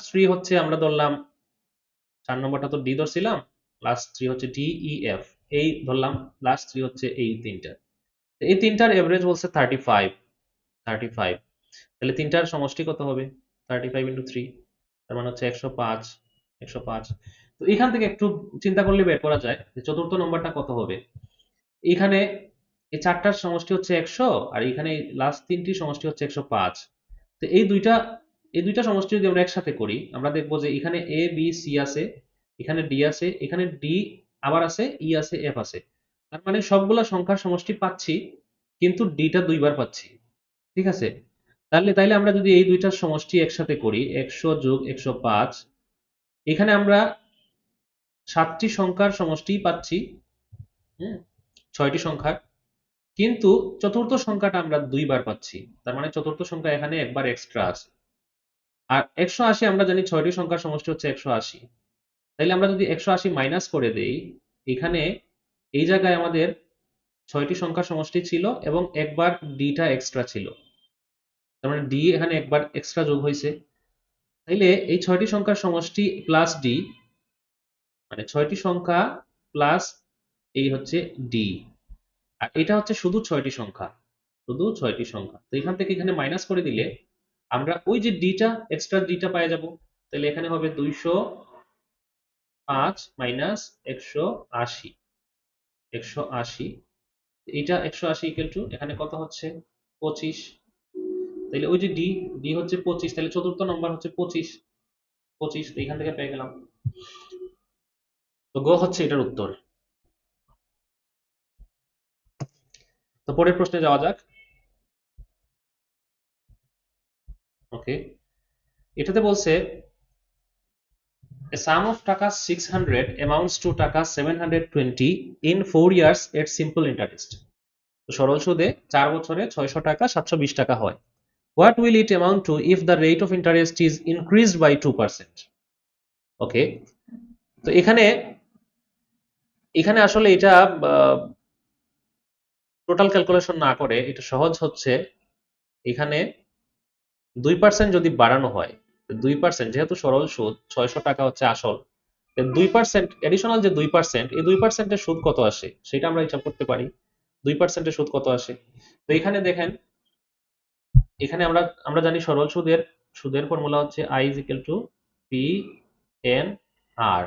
থ্রি হচ্ছে আমরা ধরলাম 4 নম্বরটা তো ডি ধরছিলাম, লাস্ট থ্রি হচ্ছে ডি ই এফ, এই ধরলাম লাস্ট থ্রি হচ্ছে এই তিনটার এভারেজ বলছে 35। তাহলে তিনটার সমষ্টি কত হবে? 35 ইন্টু 3, তার মানে হচ্ছে 105। তো এখান থেকে একটু চিন্তা করলে বের করা যায় যে চতুর্থ নম্বরটা কত হবে। এখানে এই চারটার সমষ্টি হচ্ছে 100, আর এখানে লাস্ট তিনটির সমষ্টি হচ্ছে 105। তো এই দুইটা সমষ্টি যদি আমরা একসাথে করি, আমরা দেখবো যে এখানে এ বি সি আছে, এখানে ডি আছে, এখানে ডি আবার আছে, ই আছে, এফ আছে। তার মানে সবগুলা সংখ্যার সমষ্টি পাচ্ছি, কিন্তু ডিটা দুইবার পাচ্ছি। ঠিক আছে? তাইলে আমরা যদি এই দুইটার সমষ্টি একসাথে করি, 100 যোগ 105, এখানে আমরা 7টি সংখ্যার সমষ্টিই পাচ্ছি, হুম, 6টি সংখ্যার, কিন্তু চতুর্থ সংখ্যাটা আমরা দুইবার পাচ্ছি। তার মানে চতুর্থ সংখ্যা এখানে একবার এক্সট্রা আছে। আর 180 আমরা জানি 6টি সংখ্যার সমষ্টি হচ্ছে 180। তাইলে আমরা যদি 180 মাইনাস করে দেই, এখানে এই জায়গায় আমাদের 6টি সংখ্যার সমষ্টি ছিল এবং একবার ডিটা এক্সট্রা ছিল, তার মানে ডি এখানে একবার এক্সট্রা যোগ হয়েছে। তাইলে এই 6টি সংখ্যার সমষ্টি প্লাস ডি, মানে 6টি সংখ্যা প্লাস এই হচ্ছে ডি, আর এটা হচ্ছে শুধু 6টি সংখ্যা। শুধু 6টি সংখ্যা। তো এখান থেকে এখানে মাইনাস করে দিলে আমরা ওই যে ডিটা, এক্সট্রা ডিটা পেয়ে যাব। তাহলে এখানে হবে 205 মাইনাস 180। 180, এটা 180 ইকুয়াল টু এখানে কত হচ্ছে 25। তাহলে ওই যে ডি, ডি হচ্ছে 25, তাহলে চতুর্থ নম্বর হচ্ছে 25। 25 তো এখান থেকে পেয়ে গেলাম। তো গ হচ্ছে এটার উত্তর। তো পরের প্রশ্নে যাওয়া যাক। ওকে, এটাতে বলছে a sum of টাকা 600 amounts to টাকা 720 in 4 years at simple interest. তো সরল সুদে 4 বছরে 600 টাকা 720 টাকা হয়। What will it amount to if the rate of interest is increased by 2%? ওকে, তো এখানে এখানে আসলে এটা টোটাল ক্যালকুলেশন না করে এটা সহজ হচ্ছে, এখানে 2% যদি বাড়ানো হয়, 2% যেহেতু সরল সুদ 600 টাকা হচ্ছে আসল, 2% এডিশনাল যে 2%, এই 2%-এর সুদ কত আসে সেটা আমরা হিসাব করতে পারি। 2%-এর সুদ কত আসে? তো এখানে দেখেন, এখানে আমরা আমরা জানি সরল সুদের সুদের ফর্মুলা হচ্ছে I is equal to P N R।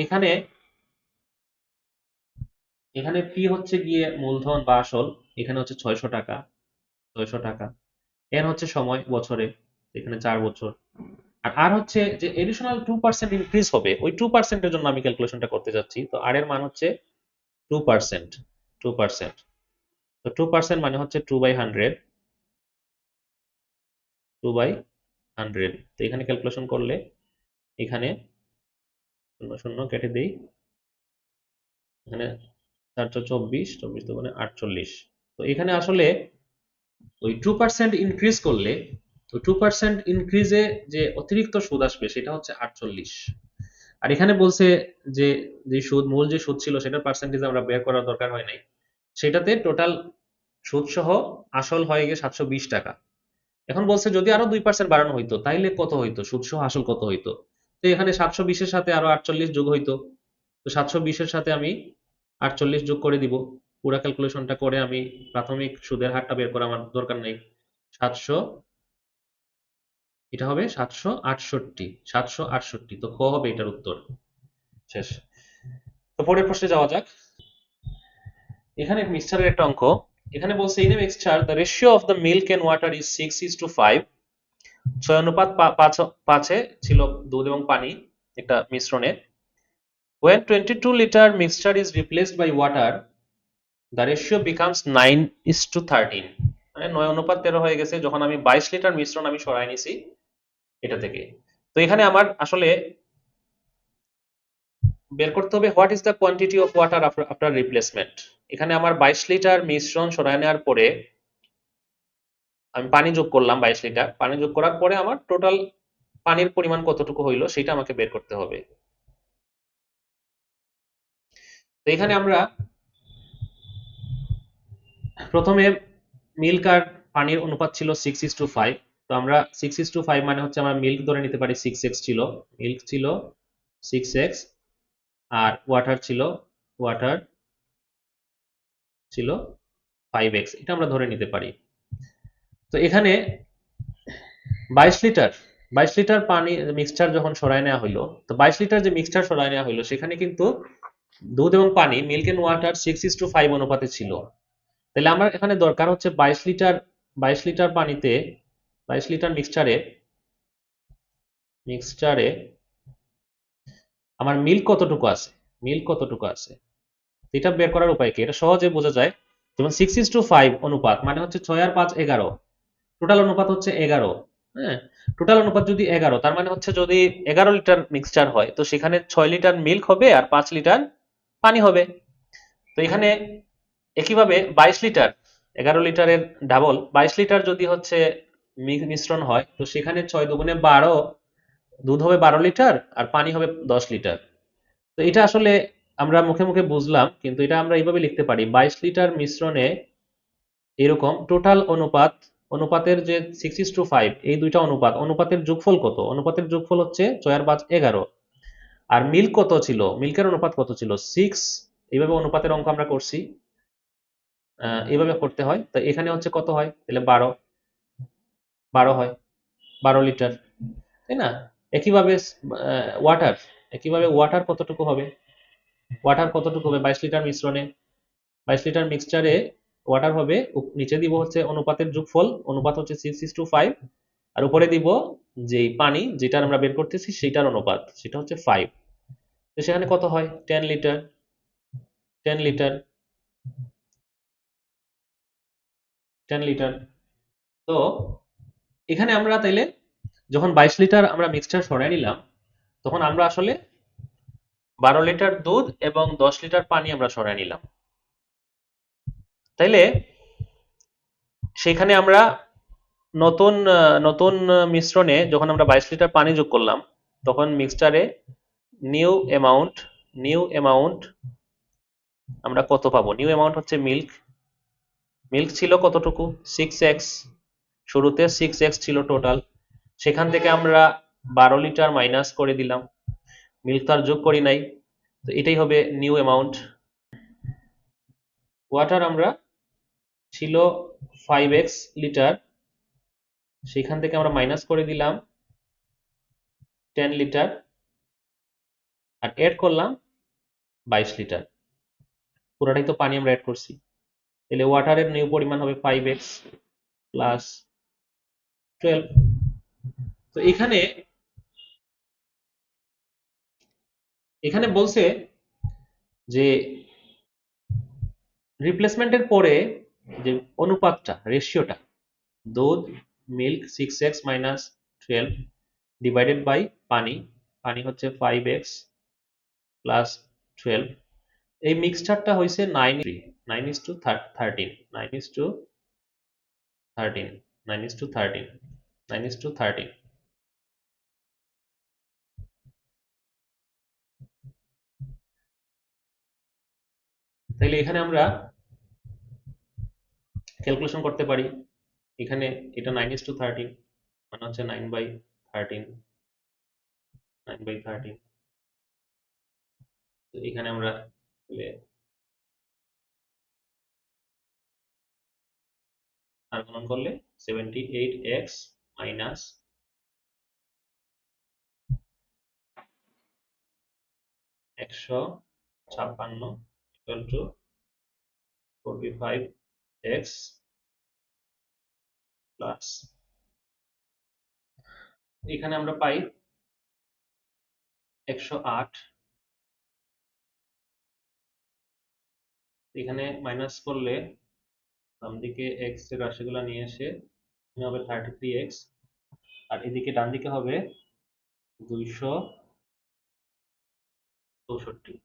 এখানে এখানে P হচ্ছে গিয়ে মূলধন বা আসল, এখানে হচ্ছে 600 টাকা, 600 টাকা। N হচ্ছে সময়, বছরে, এখানে 4 বছর। আর আর হচ্ছে যে এডিশনাল 2% ইনক্রিজ হবে, ওই 2% এর জন্য আমি ক্যালকুলেশনটা করতে যাচ্ছি। তো আর এর মান হচ্ছে 2%। 2%, তো 2% মানে হচ্ছে 2/100। 2/100, তো এখানে ক্যালকুলেশন করলে এখানে 0 0 কেটে দেই, এখানে 424, 24 দুগুণে 48। তো এখানে আসলে ওই 2% ইনক্রিজ করলে, তো 2% ইনক্রিজে যে অতিরিক্ত সুদ আসবে সেটা হচ্ছে 48। আর এখানে বলছে যে যে সুদ, মূল যে সুদ ছিল সেটার পার্সেন্টেজ আমরা বের করার দরকার হয় নাই, সেটাতে টোটাল সুদ সহ আসল হয়ে গিয়ে 720 টাকা। এখন বলছে যদি আরো 2% বাড়ানো হইতো তাইলে কত হইতো, সুদ সহ আসল কত হইতো? তো এখানে 720-এর সাথে আরো 48 যোগ হইতো। তো 720-এর সাথে আমি 48 যোগ করে দিব। পুরা ক্যালকুলেশনটা করে আমি প্রাথমিক সুদের হারটা বের করা আমার দরকার নেই। 700, এটা হবে 768। 768, তো ক হবে এটার উত্তর। শেষ। তো পরের প্রশ্নে যাওয়া যাক। এখানে মিক্সচারের একটা অঙ্ক। এখানে বলছে in a mixture the ratio of the milk and water is 6:5। 6:5 ছিল দুধ এবং পানি একটা মিশ্রণে। When 22 liter mixture is replaced by water, the ratio becomes 9:13। মানে 9:13 হয়ে গেছে যখন আমি 22 লিটার মিশ্রণ আমি সরাই নিছি এটা থেকে। তো এখানে আমার আসলে বের করতে হবে what is the quantity of water after replacement. এখানে আমার 22 লিটার মিশ্রণ সরাই নেওয়ার পরে আমি পানি যোগ করলাম, 22 লিটার পানি যোগ করার পরে আমার টোটাল পানির পরিমাণ কতটুকু হইলো সেটা আমাকে বের করতে হবে। তো এখানে আমরা প্রথমে মিল্ক আর পানির অনুপাত ছিল 6:5। তো আমরা 6:5 মানে হচ্ছে আমরা মিল্ক ধরে নিতে পারি 6x ছিল, মিল্ক ছিল 6x, আর ওয়াটার ছিল 5x, এটা আমরা ধরে নিতে পারি। তো এখানে 22 লিটার পানি মিক্সচার যখন সরায় নেওয়া হইলো, তো 22 লিটার যে মিক্সচার সরায় নেওয়া হইলো সেখানে কিন্তু দুধ এবং পানি, মিল্ক এন্ড ওয়াটার 6:5 অনুপাতে ছিল। তাহলে আমার এখানে দরকার হচ্ছে 22 লিটার পানিতে, 22 লিটার মিক্সচারে আমার মিল্ক কতটুকু আছে, মিল্ক কতটুকু আছে এটা বের করার উপায় কি? এটা সহজে বোঝা যায়। যেমন 6:5 অনুপাত মানে হচ্ছে 6 আর 5 11, টোটাল অনুপাত হচ্ছে 11। হ্যাঁ, টোটাল অনুপাত যদি 11, তার মানে হচ্ছে যদি 11 লিটার মিক্সচার হয় তো সেখানে 6 লিটার মিল্ক হবে আর 5 লিটার পানি হবে। তো এখানে একইভাবে 22 লিটার, 11 লিটারের ডাবল 22 লিটার যদি হচ্ছে মিশ্রণ হয় তো সেখানে 6 দুগুণে 12, দুধ হবে 12 লিটার আর পানি হবে 10 লিটার। তো এটা আসলে আমরা মুখে মুখে বুঝলাম, কিন্তু এটা আমরা এইভাবে লিখতে পারি 22 লিটার মিশ্রণে এরকম টোটাল অনুপাতের যে 6:5, এই দুইটা অনুপাতের যোগফল কত? অনুপাতের যোগফল হচ্ছে 6 আর 5 11। আর মিল্ক কত ছিল, মিল্কের অনুপাত কত ছিল 6। এইভাবে অনুপাতের অঙ্ক আমরা করছি। এইভাবে করতে হয়। তো এখানে হচ্ছে কত হয়, তাহলে 12 হয়, 12 লিটার, তাই না? একইভাবে ওয়াটার, ওয়াটার কতটুকু হবে, 22 লিটার মিশ্রণে, 22 লিটার মিক্সচারে ওয়াটার হবে, নিচে দিব হচ্ছে অনুপাতের যোগফল, অনুপাত হচ্ছে 6:5, আর উপরে দিব যে পানি যেটা আমরা বের করতেছি সেটার অনুপাত, সেটা হচ্ছে 5। তো সেখানে কত হয়, 10 লিটার, 10 লিটার, 10 লিটার। তো এখানে আমরা তাইলে যখন 22 লিটার আমরা মিক্সচার সরাই নিলাম, তখন আমরা আসলে 12 লিটার দুধ এবং 10 লিটার পানি আমরা সরাই নিলাম। তাইলে সেখানে আমরা নতুন মিশ্রণে যখন আমরা 22 লিটার পানি যোগ করলাম, তখন মিক্সচারে নিউ অ্যামাউন্ট নিউ অ্যামাউন্ট আমরা কত পাবো, নিউ অ্যামাউন্ট হচ্ছে মিল্ক, ছিল কতটুকু, 6x, শুরুতে 6x ছিল টোটাল, সেখান থেকে আমরা 12 লিটার মাইনাস করে দিলাম, মিল্ক তো আর যোগ করি নাই, তো এটাই হবে নিউ অ্যামাউন্ট। ওয়াটার আমরা ছিল 5x লিটার, সেখান থেকে আমরা মাইনাস করে দিলাম 10 লিটার, আর এড করলাম 22 লিটার, পুরোটাই তো পানি আমরা অ্যাড করছি, তাহলে ওয়াটারের নিউ পরিমাণ হবে 5x প্লাস 12। তো এখানে এখানে বলছে যে রিপ্লেসমেন্টের পরে যে অনুপাতটা, রেশিওটা, দুধ, milk 6x minus 12 divided by পানি, পানি হচ্ছে 5x প্লাস 12, এই মিক্সচারটা হয়েছে 9:13, 9:13, 9:13, 9:13। তাইলে এখানে আমরা ক্যালকুলেশন করতে পারি, এখানে এটা 9:13 মানে হচ্ছে 9/13, 9/13। তো এখানে আমরা আর গুণন করলে 78x minus 156 equal to 45x plus, এখানে আমরা পাই 108, এখানে মাইনাস করলে বাম দিকে x এর রাশিগুলো নিয়ে এসে এখানে হবে 33x, আর এদিকে ডান দিকে হবে 264,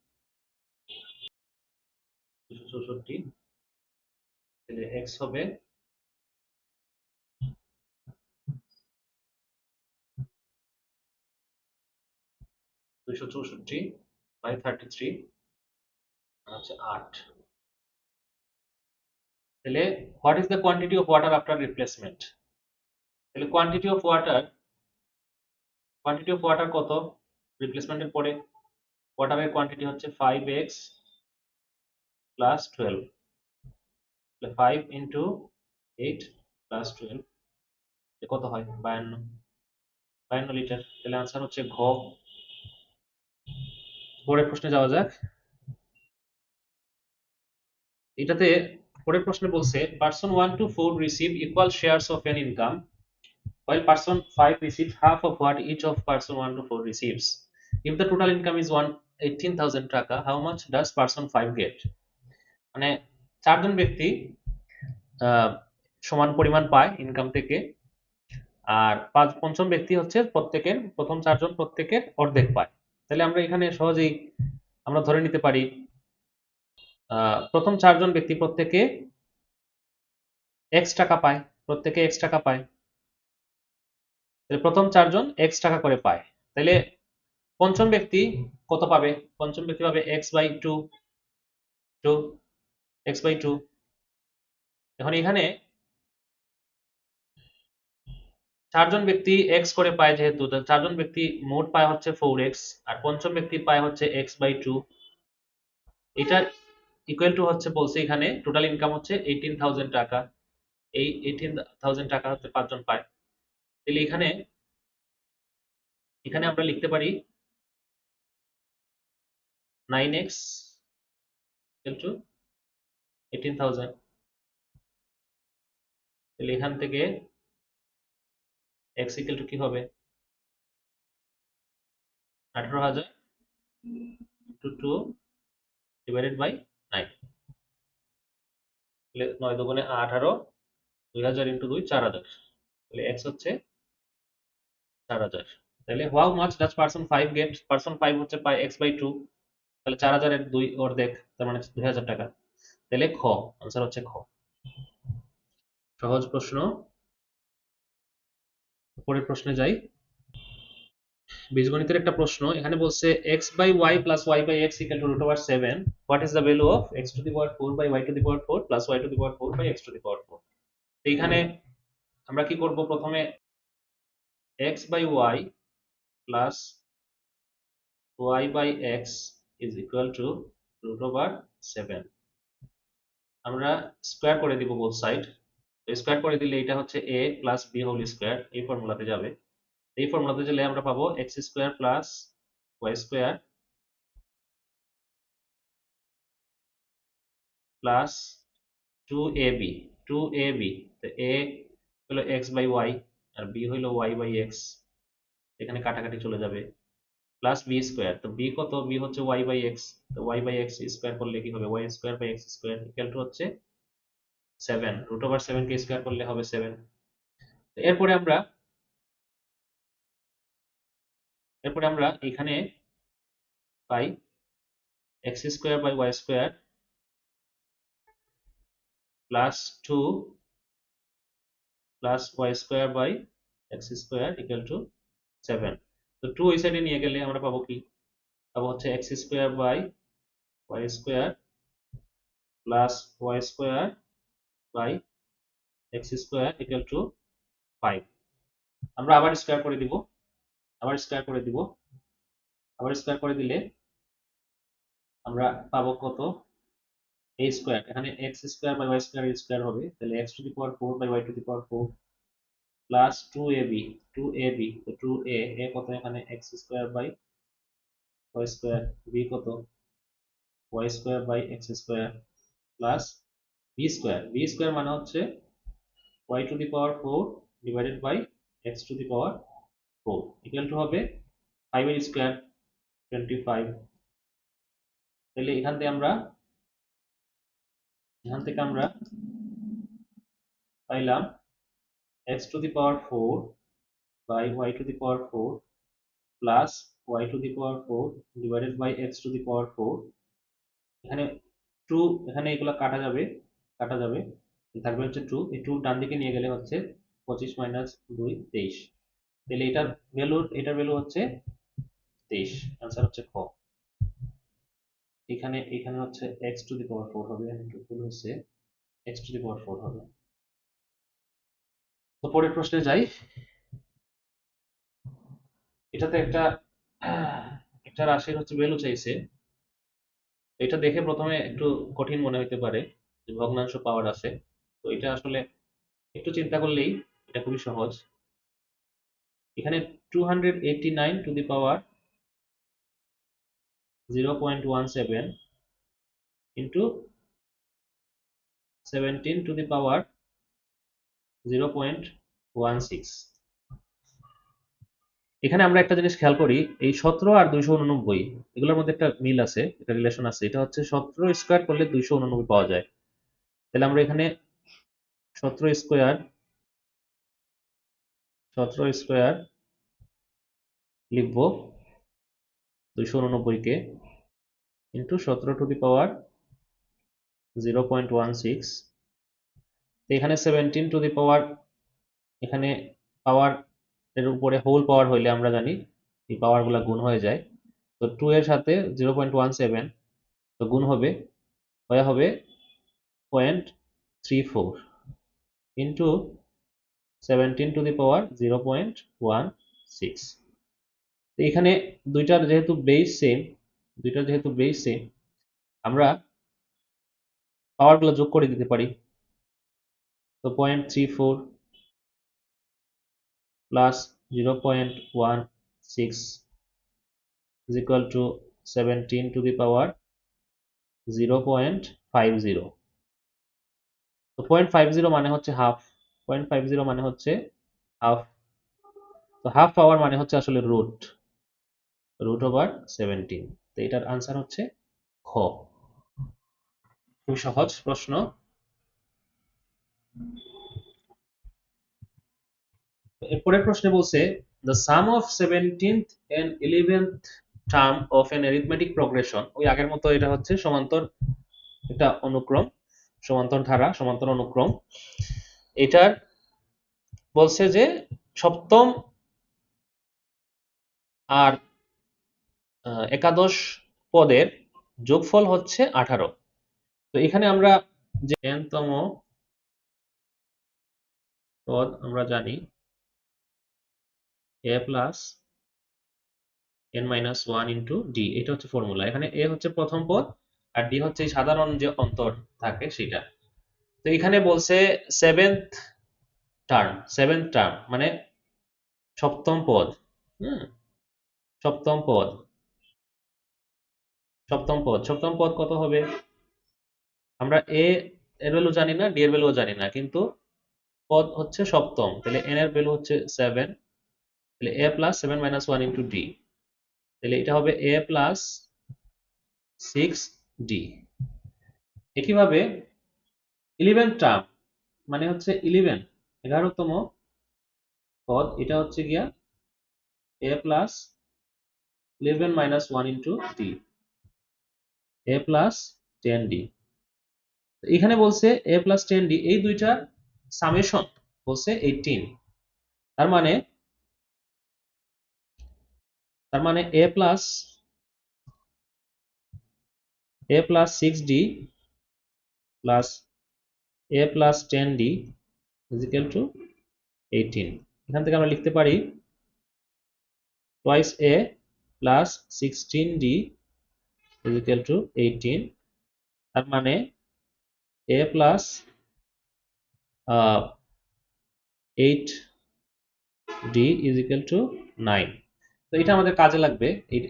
তাহলে x হবে 264/33, হচ্ছে 8। তাহলে what is the quantity of water after replacement, তাহলে কোয়ান্টিটি অফ ওয়াটার কত রিপ্লেসমেন্টের পরে, ওয়াটারের কোয়ান্টিটি হচ্ছে 5x প্লাস 12, তাহলে 5 ইন্টু 8 প্লাস 12 কত হয়, 52 লিটার। তাহলে আনসার হচ্ছে ঘ। পরের প্রশ্নে যাওয়া যাক। এটাতে পরের প্রশ্নে বলছে person 1 to 4 receive equal shares of an income while person 5 receives half of what each of person 1 to 4 receives. If the total income is 18,000 টাকা, how much does person 5 get? মানে চারজন ব্যক্তি সমান পরিমাণ পায় ইনকাম থেকে, আর পঞ্চম ব্যক্তি হচ্ছে প্রথম চারজন প্রত্যেকের অর্ধেক পায়। তাহলে আমরা এখানে সহজেই আমরা ধরে নিতে পারি প্রথম চারজন ব্যক্তি প্রত্যেকে x টাকা পায়, তাহলে প্রথম চারজন x টাকা করে পায়। তাহলে পঞ্চম ব্যক্তি কত পাবে, পঞ্চম ব্যক্তি পাবে x/2, x/2। এখন এখানে চারজন ব্যক্তি x করে পায়, যেহেতু চারজন ব্যক্তি মোট পায় হচ্ছে 4x, আর পঞ্চম ব্যক্তি পায় হচ্ছে x/2। এটা ইকুয়াল টু হচ্ছে বলছে এখানে টোটাল ইনকাম হচ্ছে 18,000 টাকা। এই 18,000 টাকা হচ্ছে 5 জন পায়। তাহলে এখানে এখানে আমরা লিখতে পারি 9x ইকুয়াল টু 18,000। তাহলে এখান থেকে x ইকুয়াল টু কি হবে? 18,000 ইন্টু 2 ডিভাইডেড বাই 9। তাহলে 9 দুগুণে 18, 2000 ইন্টু 2 4000। তাহলে x হচ্ছে 4000। তাহলে হাউ মাচ ডাজ পারসন 5 গেট? পারসন 5 হচ্ছে পায় x বাই 2। তাহলে 4000 এর 2 অর্ধেক, তার মানে 2000 টাকা। তাহলে খ, আনসার হচ্ছে খ। সহজ প্রশ্ন। পরের প্রশ্নে যাই। বীজগণিতের একটা প্রশ্ন এখানে বলছে x by y plus y by x equal to root over 7, what is the value of x to the power 4 by y to the power 4 plus y to the power 4 by x to the power 4। তো এখানে আমরা কি করব? প্রথমে x by y plus y by x is equal to root over 7। আমরা স্কোয়ার করে দিব বোথ সাইড। স্কোয়ার করে দিলে এটা হচ্ছে a plus b whole square, এই ফর্মুলাতে যাবে। এই ফর্মুলাতে গেলে আমরা পাবো x square plus y square plus 2ab। 2ab, তো a হলো x বাই y আর b হলো y বাই x, এখানে কাটাকাটি চলে যাবে। প্লাস b স্কোয়ার, তো b কত? b হচ্ছে y বাই x, তো y বাই x স্কোয়ার করলে কি হবে? y square by x square equal to হচ্ছে 7। রুট ওভার 7 কে স্কোয়ার করলে হবে 7। এরপরে আমরা এখানে পাই x square by y square plus 2 plus y square by x square equal to 7। তো 2 ওই সাইডে নিয়ে গেলে আমরা পাবো কি? পাবো হচ্ছে x square by y square plus y square by x square equal to 5। আমরা আবার স্কোয়ার করে দিব, আবার স্কোয়ার করে দিব, আবার স্কোয়ার করে দিলে আমরা পাবো কত? a স্কোয়ার, এখানে x square by y square square হবে, তাহলে x to the power 4 by y to the power 4 plus 2ab। 2ab, তো 2a, a কত? এখানে x square by y square, b কত? y square by x square plus b square. b square মানে হচ্ছে y to the power 4 divided by x to the power 4 equal to হবে 5 এর স্কোয়ার 25। তাহলে এখান থেকে আমরা পাইলাম x to the power 4 by y to the power 4 plus y to the power 4 divided by x to the power 4। এখানে 2, এখানে এগুলো কাটা যাবে, থাকবে হচ্ছে 2। এই 2 ডান দিকে নিয়ে গেলে হচ্ছে 25 মাইনাস 2 23। তাহলে এটার ভ্যালু হচ্ছে 23। आंसर হচ্ছে খ। এখানে হচ্ছে x টু দি পাওয়ার 4 হবে, একটু ভুল হচ্ছে, x টু দি পাওয়ার 4 হবে। তো পরের প্রশ্নে যাই। এটাতে একটা রাশির হচ্ছে ভ্যালু চাইছে। এটা দেখে প্রথমে একটু কঠিন মনে হতে পারে যে ভগ্নাংশ পাওয়ার আছে। তো এটা আসলে একটু চিন্তা করলেই এটা খুবই সহজ। এখানে 289 to the power 0.17 into 17 to the power 0.16। এখানে আমরা একটা জিনিস খেয়াল করি, এই 17 আর 289 এগুলোর মধ্যে একটা মিল আছে, একটা রিলেশন আছে। এটা হচ্ছে 17 স্কোয়ার করলে 289 পাওয়া যায়। তাহলে আমরা এখানে 17 স্কোয়ার 17 স্কোয়ার লিখবো 289 কে ইন্টু 17 টু দি পাওয়ার 0.16। এখানে 17 টু দি পাওয়ার, এখানে পাওয়ার এর উপরে হোল পাওয়ার হইলে আমরা জানি এই পাওয়ার গুলা গুণ হয়ে যায়। তো 2 এর সাথে 0.17 তো গুণ হবে, হয়ে হবে 0.34 ইন্টু 17 টু দি পাওয়ার 0.16। এখানে দুইটার যেহেতু বেস সেম আমরা পাওয়ারগুলো যোগ করে দিতে পারি। তো 0.34 plus 0.16 is equal to 17 to the power 0.50। তো 0.50 মানে হচ্ছে হাফ, 0.50 মানে হচ্ছে হাফ। তো হাফ পাওয়ার মানে হচ্ছে আসলে রুট ওভার 17। তো এটার আনসার হচ্ছে খ। খুব সহজ প্রশ্ন। এরপরের প্রশ্নে বলছে the some of 17th and 11th term of N arithmetic progression. ওই আগের মতো এটা হচ্ছে সমান্তর একটা অনুক্রম, সমান্তর ধারা, সমান্তর অনুক্রম। এটার বলছে যে সপ্তম আর একাদশ পদের যোগফল হচ্ছে 18। তো এখানে আমরা যে n-তম পদ আমরা জানি a plus n-1 into D, এটা হচ্ছে ফর্মুলা। এখানে a হচ্ছে প্রথম পদ আর ডি হচ্ছে এই সাধারণ যে অন্তর থাকে সেটা। তো এখানে বলছে সেভেন্থ টার্ম মানে সপ্তম পদ। হুম, সপ্তম পদ, সপ্তম পদ কত হবে? আমরা এ এর ভ্যালু জানি না, ডি এর ভ্যালু জানি না, কিন্তু পদ হচ্ছে সপ্তম, তাহলে এন এর ভ্যালু হচ্ছে 7। তাহলে এ প্লাস 7-1 ইন্টু ডি, তাহলে এটা হবে এ প্লাস 6 ডি। একইভাবে 11 টার্ম মানে হচ্ছে 11তম পদ, এটা হচ্ছে গিয়া এ প্লাস 11-1 ইন্টু ডি, এ প্লাস 10 ডি। এখানে বলছে এ প্লাস 10 ডি, এই দুইটার সামেশন বলছে 18। তার মানে a plus 6 d plus a plus 10 d is equal to 18। এখান থেকে আমরা লিখতে পারি twice a plus 16 d is equal to 18। তার মানে a plus 8 d is equal to 9। তো এটা আমাদের কাজে লাগবে,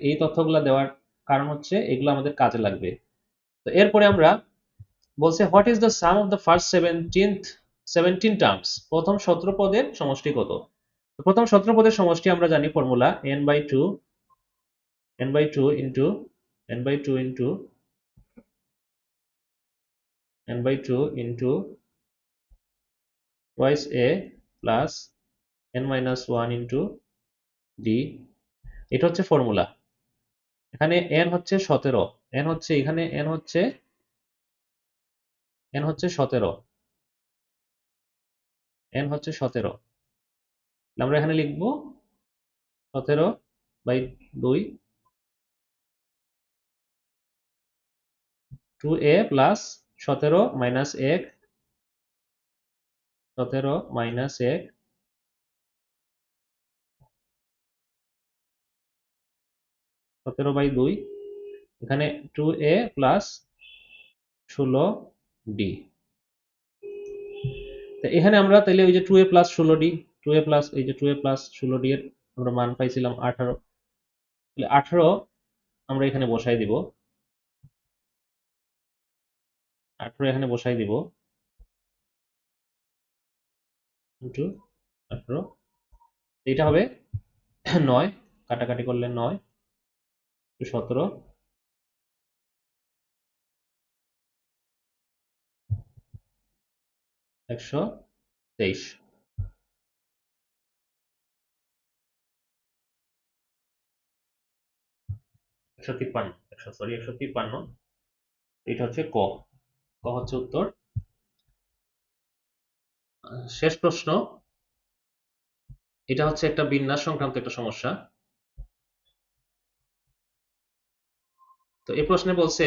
এই তথ্যগুলো দেওয়ার কারণ হচ্ছে এগুলো আমাদের কাজে লাগবে। তো এরপরে আমরা বলছে what is the some of the first 17 terms. প্রথম 17 পদের সমষ্টি কত? তো প্রথম 17 পদের সমষ্টি আমরা জানি formula n/2 into twice a plus n-1 into D. এটা হচ্ছে ফর্মুলা। এখানে n হচ্ছে 17, n হচ্ছে এখানে n হচ্ছে 17, n হচ্ছে 17। আমরা এখানে লিখব 17/2 2a প্লাস 17 মাইনাস 1 17/2 এখানে 2a প্লাস 16d। এখানে আমরা তাইলে ওই যে 2a plus 16d, 2a plus এই যে 2a প্লাস 16d এর আমরা মান পাইছিলাম 18। তাহলে 18 আমরা এখানে বসাই দিব, 18 এখানে বসাই দিব ইন্টু 18। এটা হবে 9, কাটাকাটি করলে 9 17 123। 153, এটা হচ্ছে ক। ক হচ্ছে উত্তর। শেষ প্রশ্ন, এটা হচ্ছে একটা বিন্যাস সংক্রান্ত একটা সমস্যা। তো এই প্রশ্নে বলছে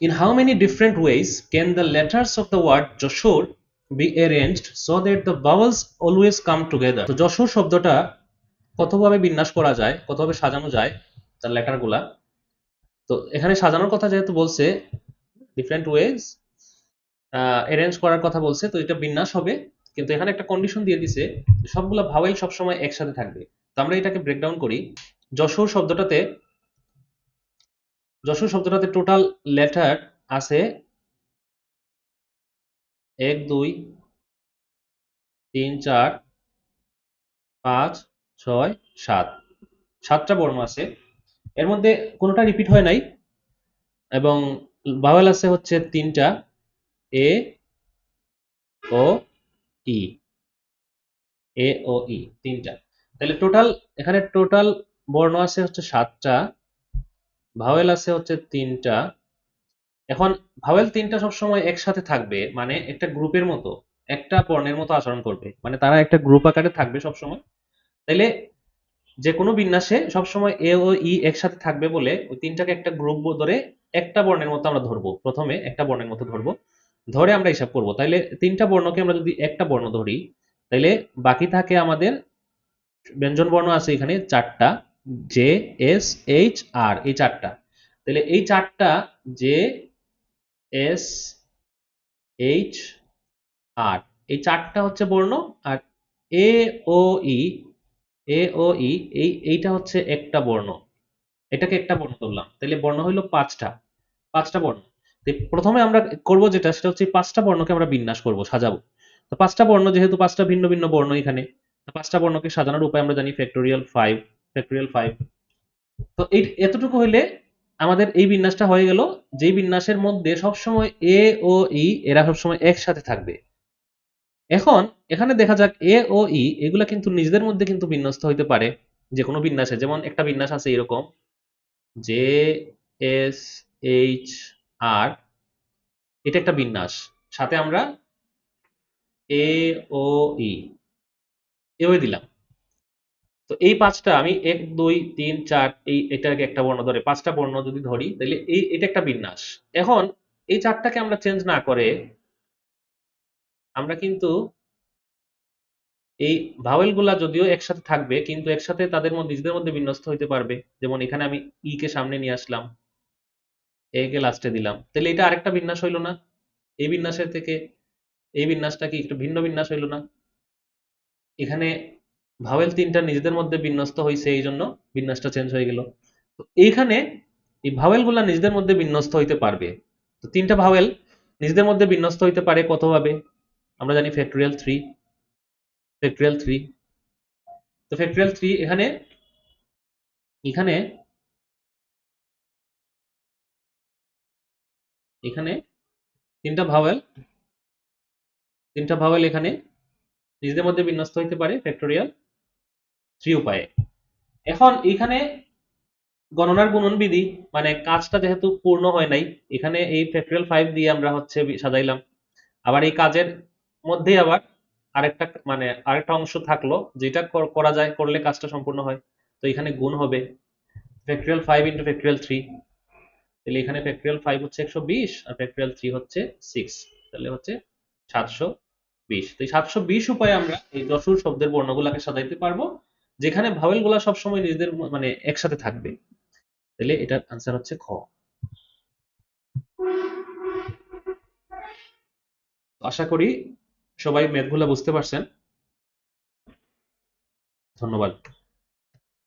in how many different ways can the letters of the word Jessore be arranged so that the vowels always come together। তো যশোর শব্দটা কতভাবে বিন্যাস করা যায়, কতভাবে সাজানো যায় তার লেটারগুলা। তো এখানে সাজানোর কথা যেহেতু বলছে ডিফারেন্ট ওয়েজ, অ্যারেঞ্জ করার কথা বলছে, তো এটা বিন্যাস হবে। কিন্তু এখানে একটা কন্ডিশন দিয়ে দিছে, সবগুলা ভাওয়েল সবসময় একসাথে থাকবে। তো আমরা এটাকে ব্রেকডাউন করি। যশোর শব্দটাতে যশোর শব্দটাতে টোটাল লেটার আছে 1 2 3 4 5 6 7, 7টা বর্ণ আছে। এর মধ্যে কোনোটা রিপিট হয় নাই, এবং ভাওয়েল আছে হচ্ছে 3টা, এ ও ই, এ ও ই 3টা। তাহলে টোটাল, এখানে টোটাল বর্ণ আছে হচ্ছে 7টা, ভাওয়েল আছে হচ্ছে 3টা। এখন ভাওয়েল 3টা সবসময় একসাথে থাকবে, মানে একটা গ্রুপের মতো, একটা বর্ণের মতো আচরণ করবে, মানে তারা একটা গ্রুপ আকারে থাকবে সবসময়। তাইলে যে কোনো বিন্যাসে সবসময় এ ও ই একসাথে থাকবে বলে ওই 3টাকে একটা গ্রুপ ধরে একটা বর্ণের মতো আমরা ধরবো, প্রথমে একটা বর্ণের মতো ধরবো, ধরে আমরা হিসাব করব। তাইলে 3টা বর্ণকে আমরা যদি একটা বর্ণ ধরি, তাইলে বাকি থাকে আমাদের ব্যঞ্জন বর্ণ আছে এখানে 4টা, জে, এস, এইচ, আর, এই 4টা। তাহলে এই 4টা, জে, এস, এইচ, আর, এই 4টা হচ্ছে বর্ণ। আর এ ও ই, এ ও ই, এইটা হচ্ছে একটা বর্ণ। এটাকে একটা বর্ণ ধরলাম, তাহলে বর্ণ হইলো 5টা, 5টা বর্ণ। তো প্রথমে আমরা করব যেটা, সেটা হচ্ছে 5টা বর্ণকে আমরা বিন্যাস করব, সাজাবো। তো 5টা বর্ণ, যেহেতু 5টা ভিন্ন ভিন্ন বর্ণ এখানে, তো 5টা বর্ণকে সাজানোর উপায় আমরা জানি ফ্যাক্টোরিয়াল 5, ফ্যাক্টোরিয়াল 5। তো এই এতটুকু হইলে আমাদের এই বিন্যাসটা হয়ে গেল, যেই বিন্যাসের মধ্যে সবসময় এ ও ই এরা সবসময় একসাথে থাকবে। এখন এখানে দেখা যাক এ ও ই এগুলা কিন্তু নিজেদের মধ্যে কিন্তু বিন্যস্ত হইতে পারে যে কোনো বিন্যাসে। যেমন একটা বিন্যাস আছে এরকম, জে, এস, এইচ, আর, এটা একটা বিন্যাস। সাথে আমরা এ ও ই এও দিলাম। তো এই 5টা আমি 1 2 3 4, এটাকে একটা বর্ণ ধরে 5টা বর্ণ যদি ধরি, তাহলে এটা একটা বিন্যাস। এখন এই 4টাকে আমরা চেঞ্জ না করে আমরা কিন্তু এই ভাওয়েল গুলা যদিও একসাথে থাকবে, কিন্তু একসাথে তাদের মধ্যে নিজেদের মধ্যে বিন্যস্ত হইতে পারবে। যেমন এখানে আমি ই কে সামনে নিয়ে আসলাম, এ কে লাস্টে দিলাম, তাহলে এটা আরেকটা বিন্যাস হইলো না? এই বিন্যাসের থেকে এই বিন্যাসটা কি একটু ভিন্ন বিন্যাস হইলো না? এখানে ভাওয়েল 3টা নিজেদের মধ্যে বিন্যস্ত হয়েছে, এই জন্য বিন্যাসটা চেঞ্জ হয়ে গেল। তো এইখানে এই ভাওয়েল গুলা নিজেদের মধ্যে বিন্যস্ত হইতে পারবে। তো 3টা ভাওয়েল নিজেদের মধ্যে বিন্যস্ত হইতে পারে কতভাবে? আমরা জানি ফ্যাক্টোরিয়াল 3, ফ্যাক্টোরিয়াল 3। তো ফ্যাক্টোরিয়াল 3 এখানে, এখানে এখানে 3টা ভাওয়েল, 3টা ভাওয়েল এখানে নিজেদের মধ্যে বিন্যস্ত হইতে পারে ফ্যাক্টোরিয়াল 3 উপায়ে। এখন এখানে গণনার গুণন বিধি, মানে কাজটা যেহেতু পূর্ণ হয় নাই, এখানে এই ফ্যাক্টোরিয়াল 5 দিয়ে আমরা হচ্ছে সাজাইলাম। আবার এই কাজের মধ্যেই আবার আরেকটা, মানে আরেকটা অংশ থাকলো যেটা করা যায়, করলে কাজটা সম্পূর্ণ হয়। তো এখানে গুণ হবে ফ্যাক্টোরিয়াল 5 ইন্টু ফ্যাক্টোরিয়াল 3। তাহলে এখানে ফ্যাক্টোরিয়াল 5 হচ্ছে 120, আর ফ্যাক্টোরিয়াল 3 হচ্ছে 6, তাহলে হচ্ছে 720। তো এই 720 উপায়ে আমরা এই যশোর শব্দের বর্ণগুলাকে সাজাইতে পারবো, যেখানে ভাওয়েল গুলা সবসময় নিজেদের মানে একসাথে থাকবে। তাহলে এটার আনসার হচ্ছে খ। আশা করি সবাই ম্যাথগুলা বুঝতে পারছেন। ধন্যবাদ।